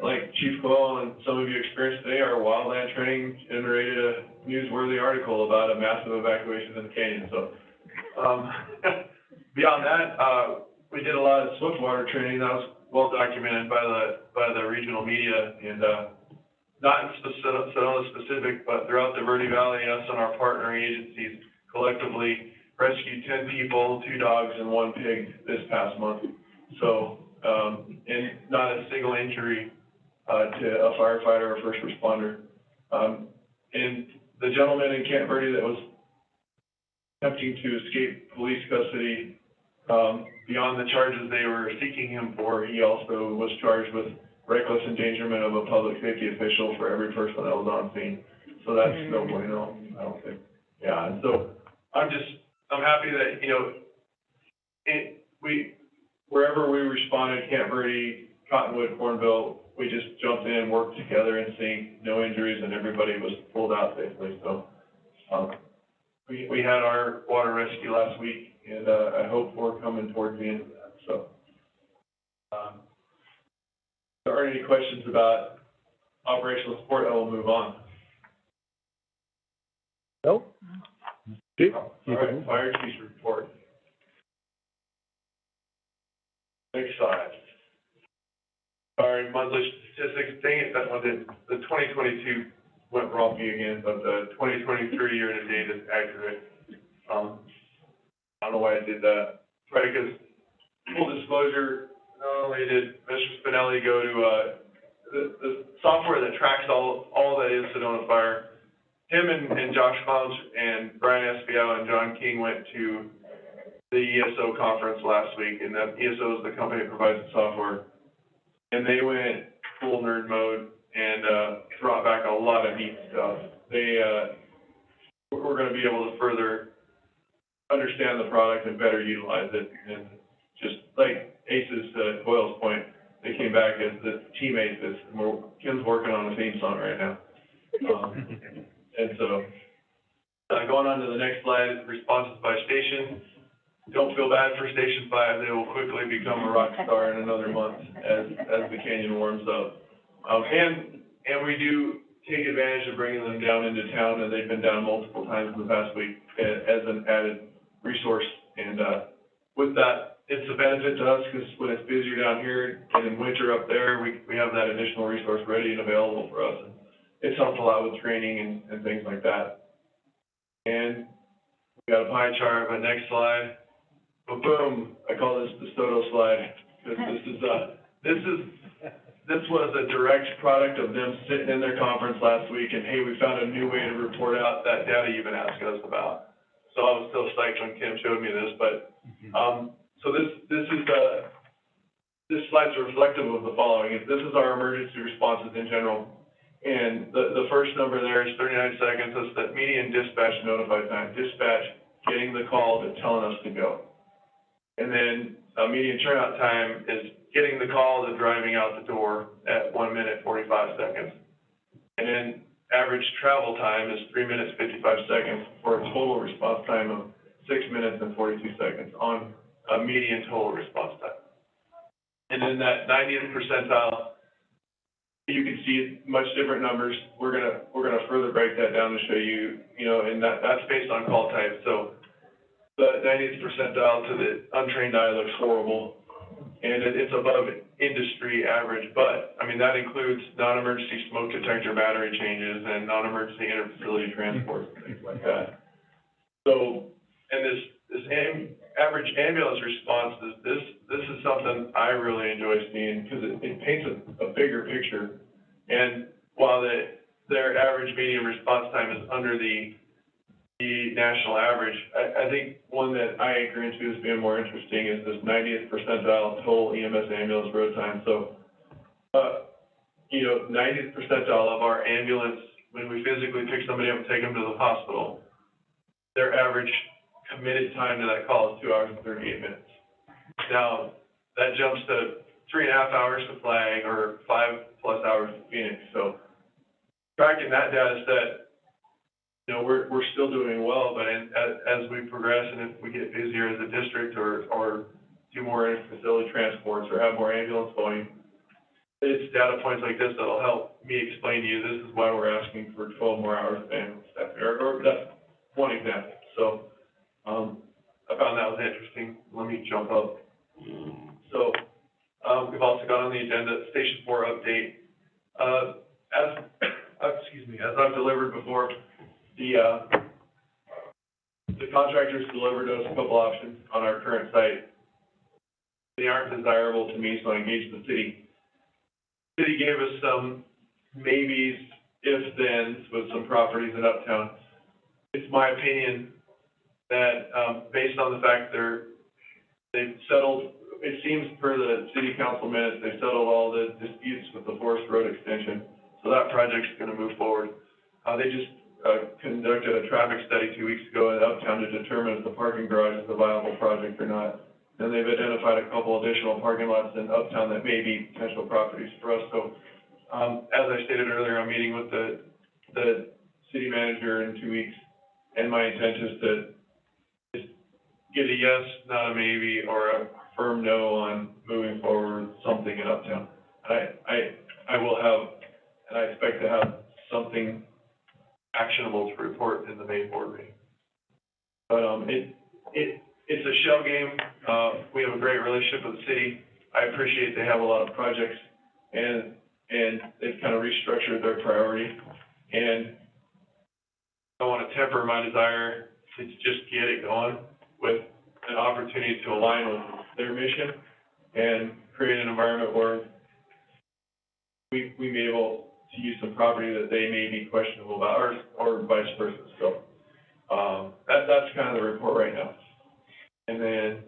like Chief Coyle and some of you experienced today. Our wildland training generated a newsworthy article about a massive evacuation in the canyon. So beyond that, we did a lot of swiftwater training that was well documented by the regional media, and not in Sedona specific, but throughout the Verde Valley, us and our partnering agencies collectively rescued 10 people, 2 dogs, and 1 pig this past month. So, and not a single injury to a firefighter or first responder. And the gentleman in Camp Verde that was attempting to escape police custody, beyond the charges they were seeking him for, he also was charged with reckless endangerment of a public safety official for every person that was on scene. So that's no bueno, I don't think. Yeah, and so I'm happy that, you know, wherever we responded, Camp Verde, Cottonwood, Cornville, we just jumped in, worked together in sync, no injuries, and everybody was pulled out safely. So we had our water rescue last week, and I hope we're coming towards the end of that. So if there aren't any questions about operational support, I will move on. Nope. Okay. All right, fire chief's report. Next slide. Our monthly statistics, dang it, that one did, the 2022 went wronky again, but the 2023 year-to-date is accurate. I don't know why I did that. Right, because full disclosure, not only did Mr. Spinelli go to the software that tracks all that is Sedona Fire, him and Josh Clounge and Brian Espiau and John King went to the ESO conference last week, and that ESO is the company that provides the software. And they went full nerd mode and brought back a lot of neat stuff. We're going to be able to further understand the product and better utilize it. And just like Aces, to Coyle's point, they came back as the team Aces, and Kim's working on a theme song right now. And so, going on to the next slide, responses by station. Don't feel bad for Station 5. They will quickly become a rock star in another month as the canyon warms up. And we do take advantage of bringing them down into town, and they've been down multiple times in the past week as an added resource. And with that, it's a benefit to us, because when it's busier down here and in winter up there, we have that additional resource ready and available for us. And it's helpful out with training and things like that. And we got a pie chart, but next slide. But boom, I call this the Stoto slide, because this was a direct product of them sitting in their conference last week, and hey, we found a new way to report out that data you've been asking us about. So I was still psyched when Kim showed me this, but so this slide's reflective of the following. This is our emergency responses in general, and the first number there is 39 seconds. That's the median dispatch notified time. Dispatch getting the call to telling us to go. And then median turnout time is getting the call to driving out the door at 1 minute, 45 seconds. And then average travel time is 3 minutes, 55 seconds for a total response time of 6 minutes and 42 seconds on a median total response time. And then that 90th percentile you can see much different numbers. We're gonna further break that down to show you, and that's based on call type. So the 90th percentile to the untrained eye looks horrible, and it's above industry average. But I mean, that includes non-emergency smoke detector battery changes and non-emergency inter-facility transports and things like that. So, and this average ambulance response, this is something I really enjoy seeing because it paints a bigger picture. And while their average median response time is under the national average, I think one that I anchor into as being more interesting is this 90th percentile total EMS ambulance road time. So, 90th percentile of our ambulance, when we physically pick somebody up and take them to the hospital, their average committed time to that call is 2 hours and 38 minutes. Now, that jumps to 3.5 hours to Flag or 5+ hours to Phoenix. So, tracking that data set, we're still doing well, but as we progress and if we get busier as a district or do more facility transports or have more ambulance volume, it's data points like this that'll help me explain to you this is why we're asking for 12 more hours of ambulance staff, or that's one example. So, I found that was interesting. Let me jump up. So, we've also got on the agenda Station 4 update. As I've delivered before, the contractors delivered us a couple options on our current site. They aren't desirable to me, so I engaged the city. The city gave us some maybes, ifs, thens with some properties in Uptown. It's my opinion that, based on the fact they've settled, it seems per the city council minutes, they've settled all the disputes with the Forest Road extension. So that project's gonna move forward. They just conducted a traffic study 2 weeks ago in Uptown to determine if the parking garage is a viable project or not. And they've identified a couple additional parking lots in Uptown that may be potential properties for us. So, as I stated earlier, I'm meeting with the city manager in 2 weeks, and my intent is to just get a yes, not a maybe, or a firm no on moving forward with something in Uptown. I will have, and I expect to have something actionable to report in the May board meeting. But it's a shell game. We have a great relationship with the city. I appreciate they have a lot of projects, and they've kind of restructured their priority. And I want to temper my desire to just get it going with an opportunity to align with their mission and create an environment where we may be able to use some property that they may be questionable about, or vice versa. So that's kind of the report right now. And then,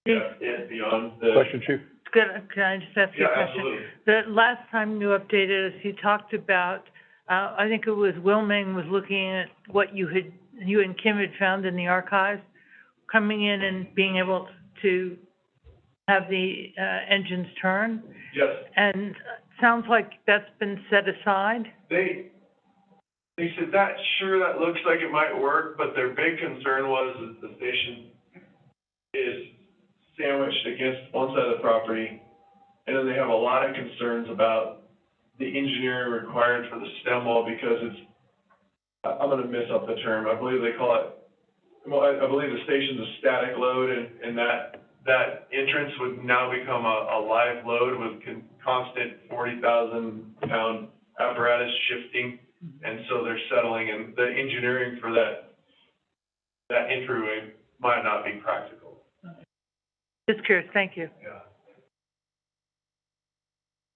beyond the Question, Chief? Can I just ask you a question? Absolutely. The last time you updated us, you talked about, I think it was Wilming was looking at what you and Kim had found in the archives, coming in and being able to have the engines turn. Yes. And sounds like that's been set aside. They said that looks like it might work, but their big concern was that the station is sandwiched against one side of the property, and then they have a lot of concerns about the engineering required for the stem wall because it's, I'm gonna mess up the term, I believe they call it, well, I believe the station's a static load, and that entrance would now become a live load with constant 40,000-pound apparatus shifting, and so they're settling, and the engineering for that entryway might not be practical. Just curious, thank you. Yeah.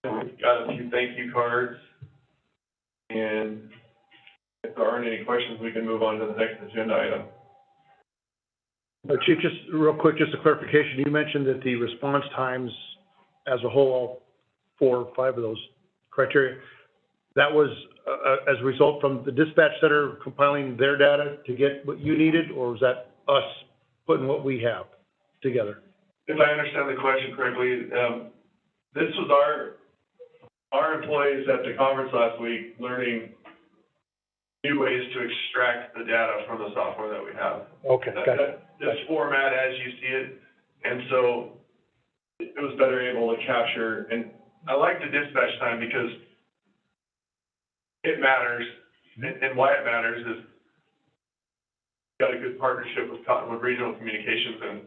And we've got a few thank you cards, and if there aren't any questions, we can move on to the next agenda item. Chief, just real quick, just a clarification. You mentioned that the response times as a whole, all 4 or 5 of those criteria, that was as a result from the dispatch center compiling their data to get what you needed, or was that us putting what we have together? If I understand the question correctly, this was our employees at the conference last week learning new ways to extract the data from the software that we have. Okay, gotcha. This format as you see it, and so it was better able to capture, and I like the dispatch time because it matters, and why it matters is got a good partnership with Cottonwood Regional Communications, and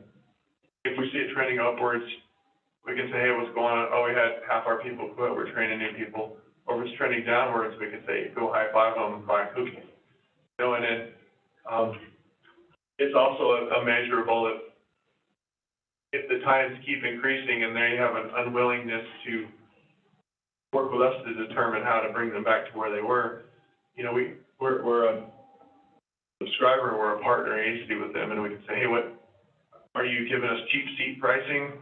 if we see it trending upwards, we can say, hey, what's going on? Oh, we had half our people quit, we're training new people. Or if it's trending downwards, we can say, go high five them and buy cookies. You know, and then, it's also a measurable if the times keep increasing and they have an unwillingness to work with us to determine how to bring them back to where they were. You know, we're a subscriber, we're a partner agency with them, and we can say, hey, what are you giving us cheap seat pricing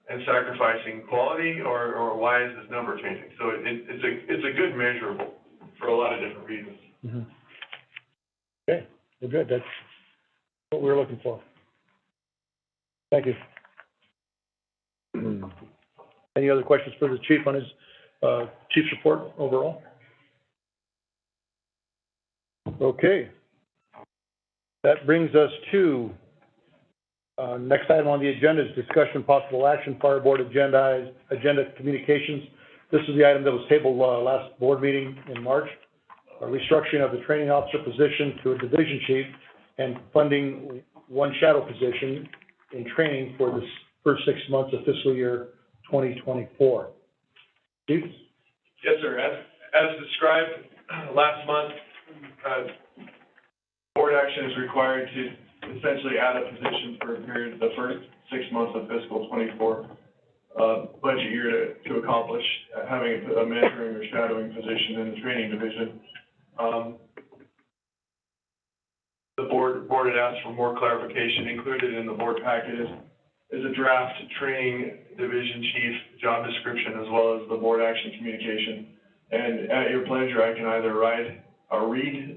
and sacrificing quality, or why is this number changing? So it's a good measurable for a lot of different reasons. Mm-hmm. Okay, well, good. That's what we were looking for. Thank you. Any other questions for the chief on his chief's report overall? Okay. That brings us to next item on the agenda is discussion possible action, fire board agenda communications. This is the item that was tabled last board meeting in March. A restructuring of the training officer position to a division chief and funding one shadow position in training for the first 6 months of fiscal year 2024. Chief? Yes, sir. As described last month, board action is required to essentially add a position for a period of the first 6 months of fiscal 24 budget year to accomplish having a mentoring or shadowing position in the training division. The board had asked for more clarification. Included in the board packet is a draft training division chief job description as well as the board action communication. And at your pleasure, I can either read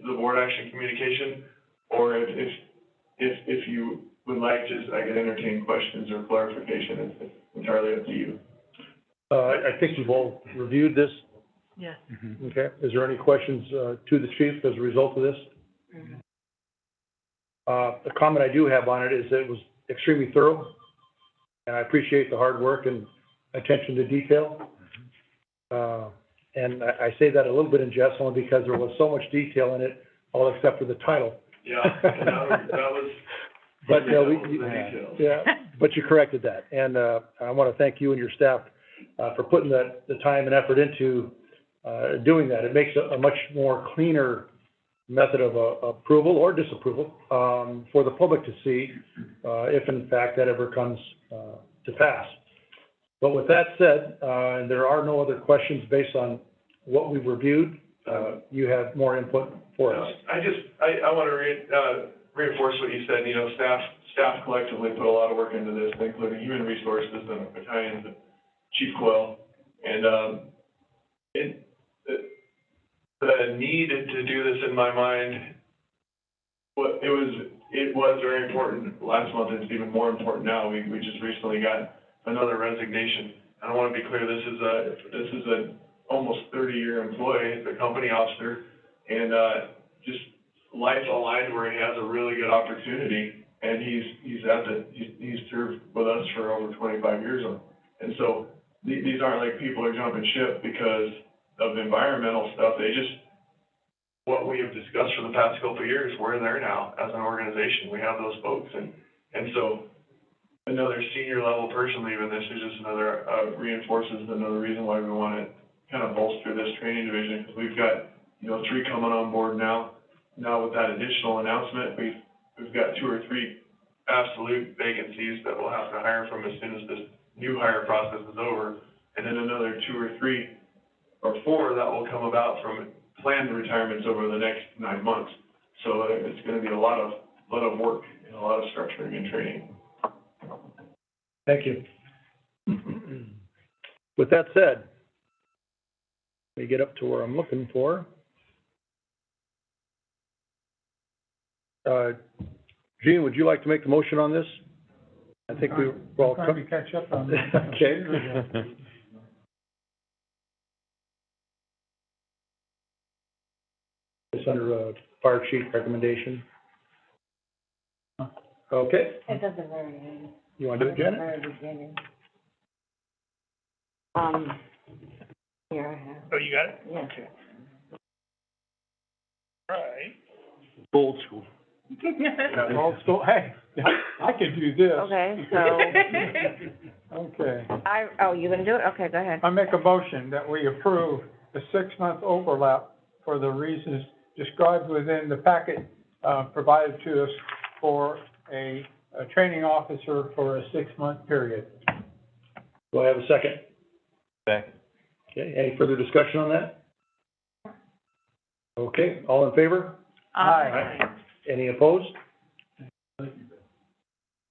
the board action communication, or if you would like, just I can entertain questions or clarification. It's entirely up to you. I think you've all reviewed this. Yes. Okay. Is there any questions to the chief as a result of this? The comment I do have on it is that it was extremely thorough, and I appreciate the hard work and attention to detail. And I say that a little bit in jest only because there was so much detail in it, all except for the title. Yeah, that was. But but you corrected that, and I want to thank you and your staff for putting the time and effort into doing that. It makes a much more cleaner method of approval or disapproval for the public to see if in fact that ever comes to pass. But with that said, and there are no other questions based on what we've reviewed, you have more input for us. I want to reinforce what you said. You know, staff collectively put a lot of work into this, including human resources and battalions and Chief Coyle, and the need to do this in my mind. It was very important last month. It's even more important now. We just recently got another resignation. I want to be clear. This is a almost 30-year employee, the company officer, and just life aligned where he has a really good opportunity, and he's served with us for over 25 years, and so these aren't like people are jumping ship because of environmental stuff. What we have discussed for the past couple of years, we're there now as an organization. We have those folks, and so another senior level person leaving this is just another reinforces another reason why we want to kind of bolster this training division, because we've got 3 coming on board now. Now with that additional announcement, we've got 2 or 3 absolute vacancies that we'll have to hire from as soon as this new hire process is over, and then another 2 or 3 or 4 that will come about from planned retirements over the next 9 months. So it's going to be a lot of work and a lot of structuring and training. Thank you. With that said, let me get up to where I'm looking for. Gene, would you like to make the motion on this? I think we're all trying to catch up on this. Okay. It's under fire chief recommendation. Okay. It's at the very end. You want to do it, Janet? Very beginning. Here I have, Oh, you got it? yeah. Okay. Right. Old school. Old school, hey, I can do this. Okay, so, Okay. you're gonna do it? Okay, go ahead. I make a motion that we approve the 6-month overlap for the reasons described within the packet, provided to us for a training officer for a 6-month period. Do I have a second? Second. Okay, any further discussion on that? Okay, all in favor? Aye. Any opposed?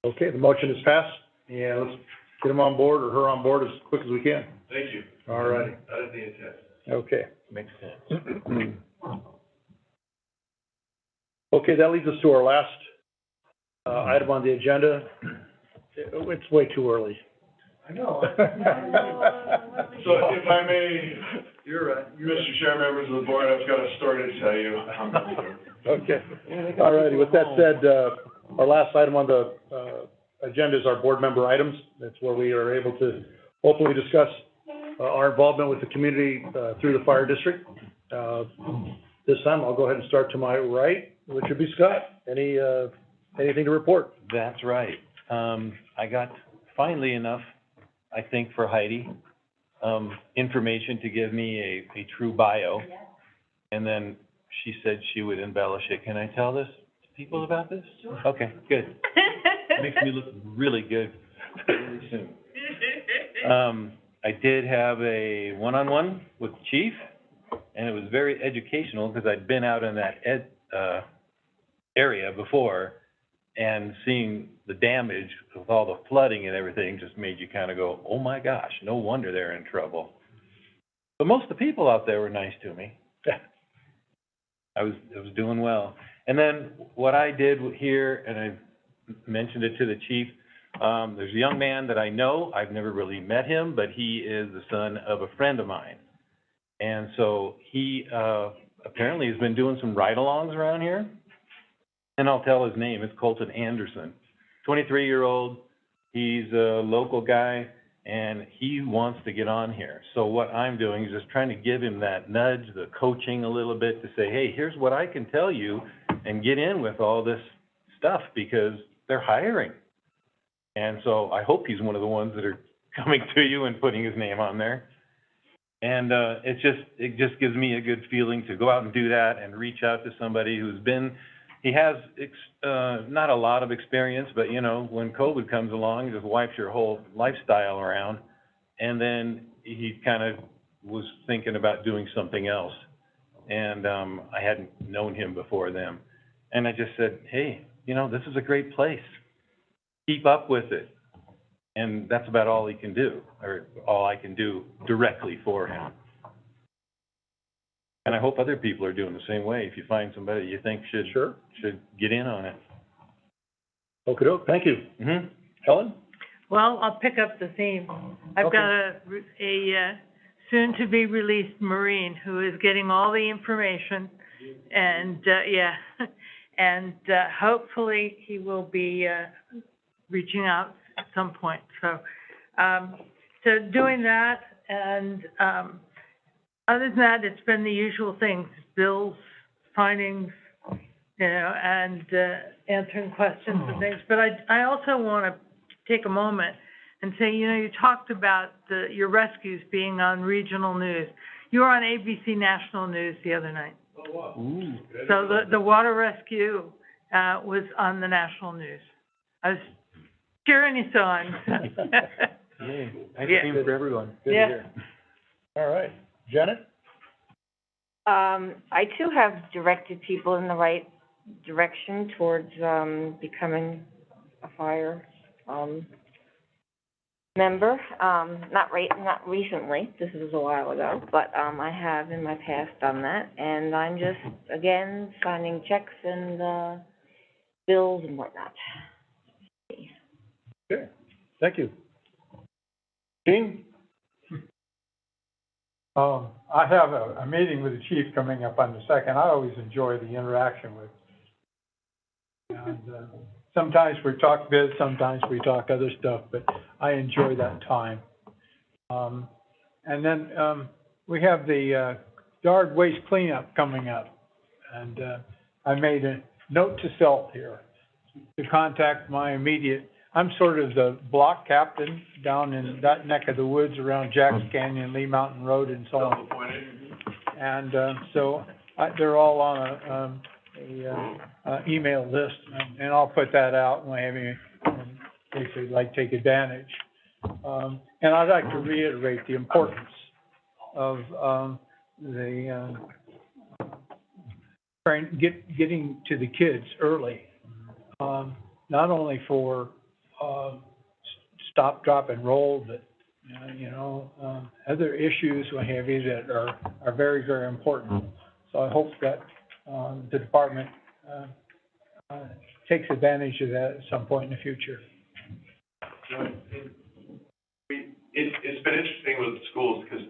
Okay, the motion is passed, and let's get him on board, or her on board as quick as we can. Thank you. All righty, That is the intent. okay. Makes sense. Okay, that leads us to our last, item on the agenda. It's way too early. I know. So if I may. You're right. Mr. Chair, members of the board, I've got a story to tell you. Okay, all righty, with that said, our last item on the, agenda is our board member items. That's where we are able to openly discuss, our involvement with the community, through the fire district. This time, I'll go ahead and start to my right, which would be Scott. Anything to report? That's right. I got finally enough, I think, for Heidi, information to give me a true bio. And then she said she would embellish it. Can I tell this to people about this? Sure. Okay, good. Makes me look really good really soon. I did have a one-on-one with the chief, and it was very educational because I'd been out in that area before, and seeing the damage with all the flooding and everything just made you kind of go, oh my gosh, no wonder they're in trouble. But most of the people out there were nice to me. I was doing well. And then what I did here, and I mentioned it to the chief, there's a young man that I know. I've never really met him, but he is the son of a friend of mine. And so he apparently has been doing some ride-alongs around here. And I'll tell his name. It's Colton Anderson. 23-year-old. He's a local guy, and he wants to get on here. So what I'm doing is just trying to give him that nudge, the coaching a little bit to say, hey, here's what I can tell you, and get in with all this stuff because they're hiring. And so I hope he's one of the ones that are coming to you and putting his name on there. And it just gives me a good feeling to go out and do that and reach out to somebody who's been, he has not a lot of experience, but you know, when COVID comes along, it just wipes your whole lifestyle around. And then he kind of was thinking about doing something else. And I hadn't known him before then. And I just said, hey, you know, this is a great place. Keep up with it. And that's about all he can do, or all I can do directly for him. And I hope other people are doing the same way. If you find somebody you think should get in on it. Okay, thank you. Mm-hmm. Helen? Well, I'll pick up the theme. I've got a soon-to-be-released Marine who is getting all the information, and, and hopefully he will be reaching out at some point. So doing that, and other than that, it's been the usual things, bills, findings, you know, and answering questions and things. But I also want to take a moment and say, you know, you talked about your rescues being on regional news. You were on ABC National News the other night. Oh, wow. Ooh. So the water rescue was on the national news. I was cheering you on. Yay. Nice theme for everyone. Good to hear. All right. Janet? I too have directed people in the right direction towards, becoming a fire, member. Not recently, this was a while ago, but, I have in my past done that. And I'm just, again, signing checks and, bills and whatnot. Okay, thank you. Gene? I have a meeting with the chief coming up on the 2nd. I always enjoy the interaction with. And sometimes we talk biz, sometimes we talk other stuff, but I enjoy that time. And then we have the, yard waste cleanup coming up. And, I made a note to self here to contact my immediate, I'm sort of the block captain down in that neck of the woods around Jack's Canyon, Lee Mountain Road and so on. And, so they're all on a email list, and I'll put that out when I have any, in case they'd like to take advantage. And I'd like to reiterate the importance of, getting to the kids early, not only for, stop, drop, and roll, but, other issues, what have you, that are very, very important. So I hope that, the department, takes advantage of that at some point in the future. It's been interesting with schools, because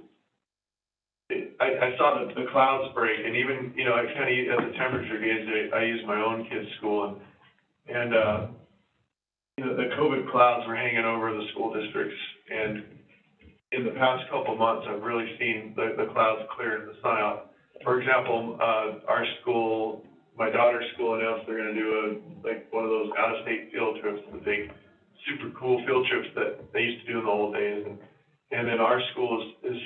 I saw the clouds break, and even, I kind of, as a temperature gauge, I use my own kid's school, and the COVID clouds were hanging over the school districts, and in the past couple of months, I've really seen the clouds clear and the sun out. For example, our school, my daughter's school announced they're gonna do one of those out-of-state field trips, the big, super cool field trips that they used to do in the old days, and then our school is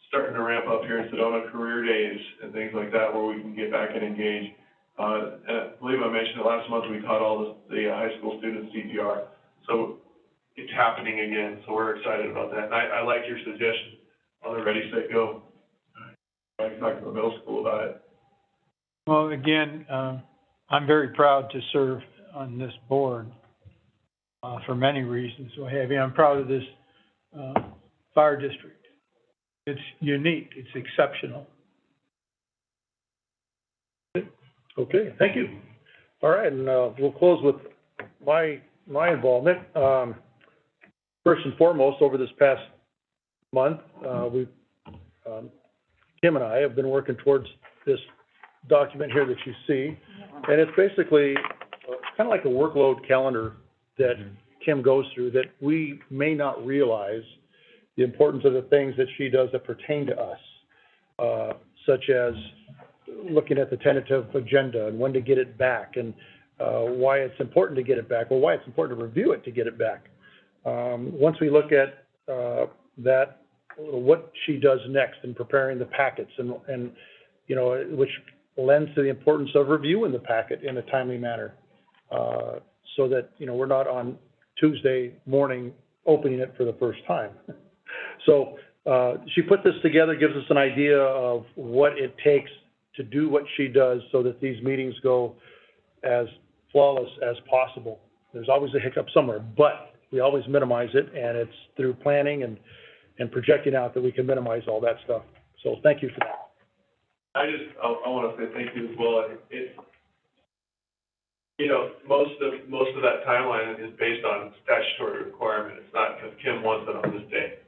starting to ramp up here in Sedona, career days and things like that, where we can get back and engage. And I believe I mentioned it last month, we taught all the high school students CPR. So it's happening again, so we're excited about that. And I like your suggestion on the Ready, Set, Go. I can talk to the middle school about it. Well, again, I'm very proud to serve on this board, for many reasons. So, I'm proud of this, fire district. It's unique, it's exceptional. Okay, thank you. All right, and we'll close with my involvement. First and foremost, over this past month, Kim and I have been working towards this document here that you see, and it's basically kind of like a workload calendar that Kim goes through that we may not realize the importance of the things that she does that pertain to us, such as looking at the tentative agenda and when to get it back, and why it's important to get it back, or why it's important to review it to get it back. Once we look at that, what she does next in preparing the packets, and which lends to the importance of reviewing the packet in a timely manner, so that we're not on Tuesday morning opening it for the first time. So she put this together, gives us an idea of what it takes to do what she does so that these meetings go as flawless as possible. There's always a hiccup somewhere, but we always minimize it, and it's through planning and projecting out that we can minimize all that stuff. So thank you for that. I want to say thank you as well. Most of that timeline is based on statutory requirement. It's not because Kim wants it on this day.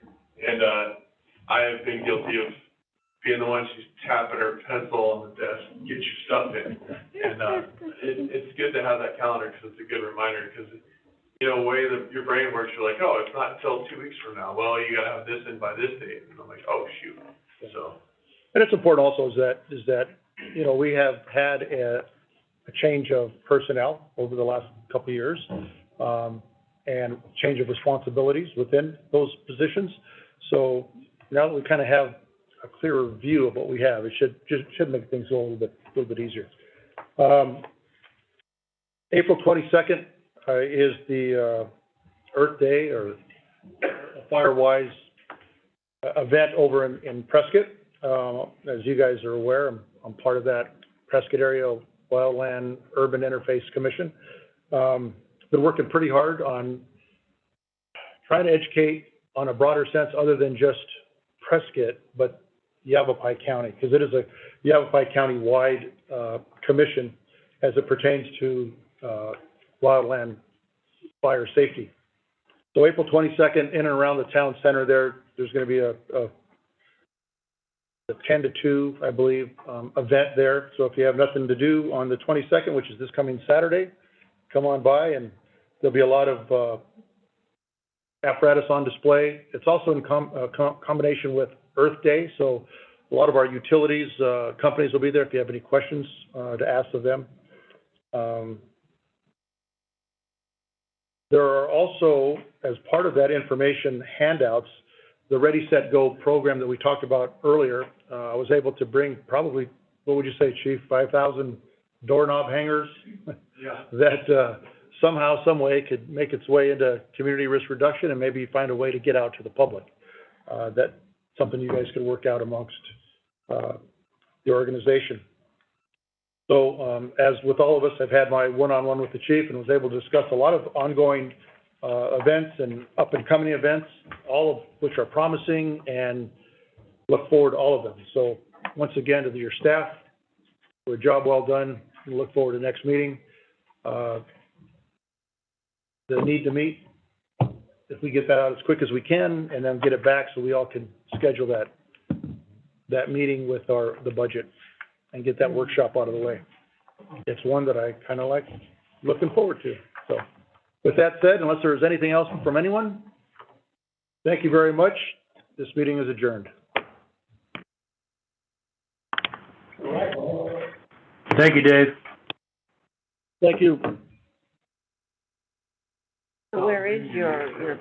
And I have been guilty of being the one she's tapping her pencil on the desk, get your stuff in. And it's good to have that calendar, because it's a good reminder, because the way that your brain works, you're like, oh, it's not until 2 weeks from now. Well, you got to have this in by this date. And I'm like, oh, shoot. So. And it's important also is that we have had a change of personnel over the last couple of years, and change of responsibilities within those positions. So now that we kind of have a clearer view of what we have, it should make things go a little bit easier. April 22nd is the Earth Day, or Firewise event over in Prescott. As you guys are aware, I'm part of that Prescott Area Wildland Urban Interface Commission. Been working pretty hard on trying to educate on a broader sense other than just Prescott, but Yavapai County, because it is a Yavapai County-wide commission as it pertains to wildland fire safety. So April 22nd, in and around the town center there's going to be a 10 to 2, I believe, event there. So if you have nothing to do on the 22nd, which is this coming Saturday, come on by, and there'll be a lot of apparatus on display. It's also in combination with Earth Day, so a lot of our utilities, companies will be there if you have any questions, to ask of them. There are also, as part of that information handouts, the Ready, Set, Go program that we talked about earlier. I was able to bring probably, what would you say, Chief, 5,000 doorknob hangers? Yeah. That, somehow, some way could make its way into community risk reduction and maybe find a way to get out to the public. That's something you guys could work out amongst, the organization. So, as with all of us, I've had my one-on-one with the chief and was able to discuss a lot of ongoing, events and up-and-coming events, all of which are promising, and look forward to all of them. So, once again, to your staff, for a job well done, and look forward to the next meeting. The need to meet, if we get that out as quick as we can, and then get it back so we all can schedule that meeting with the budget and get that workshop out of the way. It's one that I kind of like looking forward to. So with that said, unless there's anything else from anyone, thank you very much. This meeting is adjourned. Thank you, Dave. Thank you. Where is your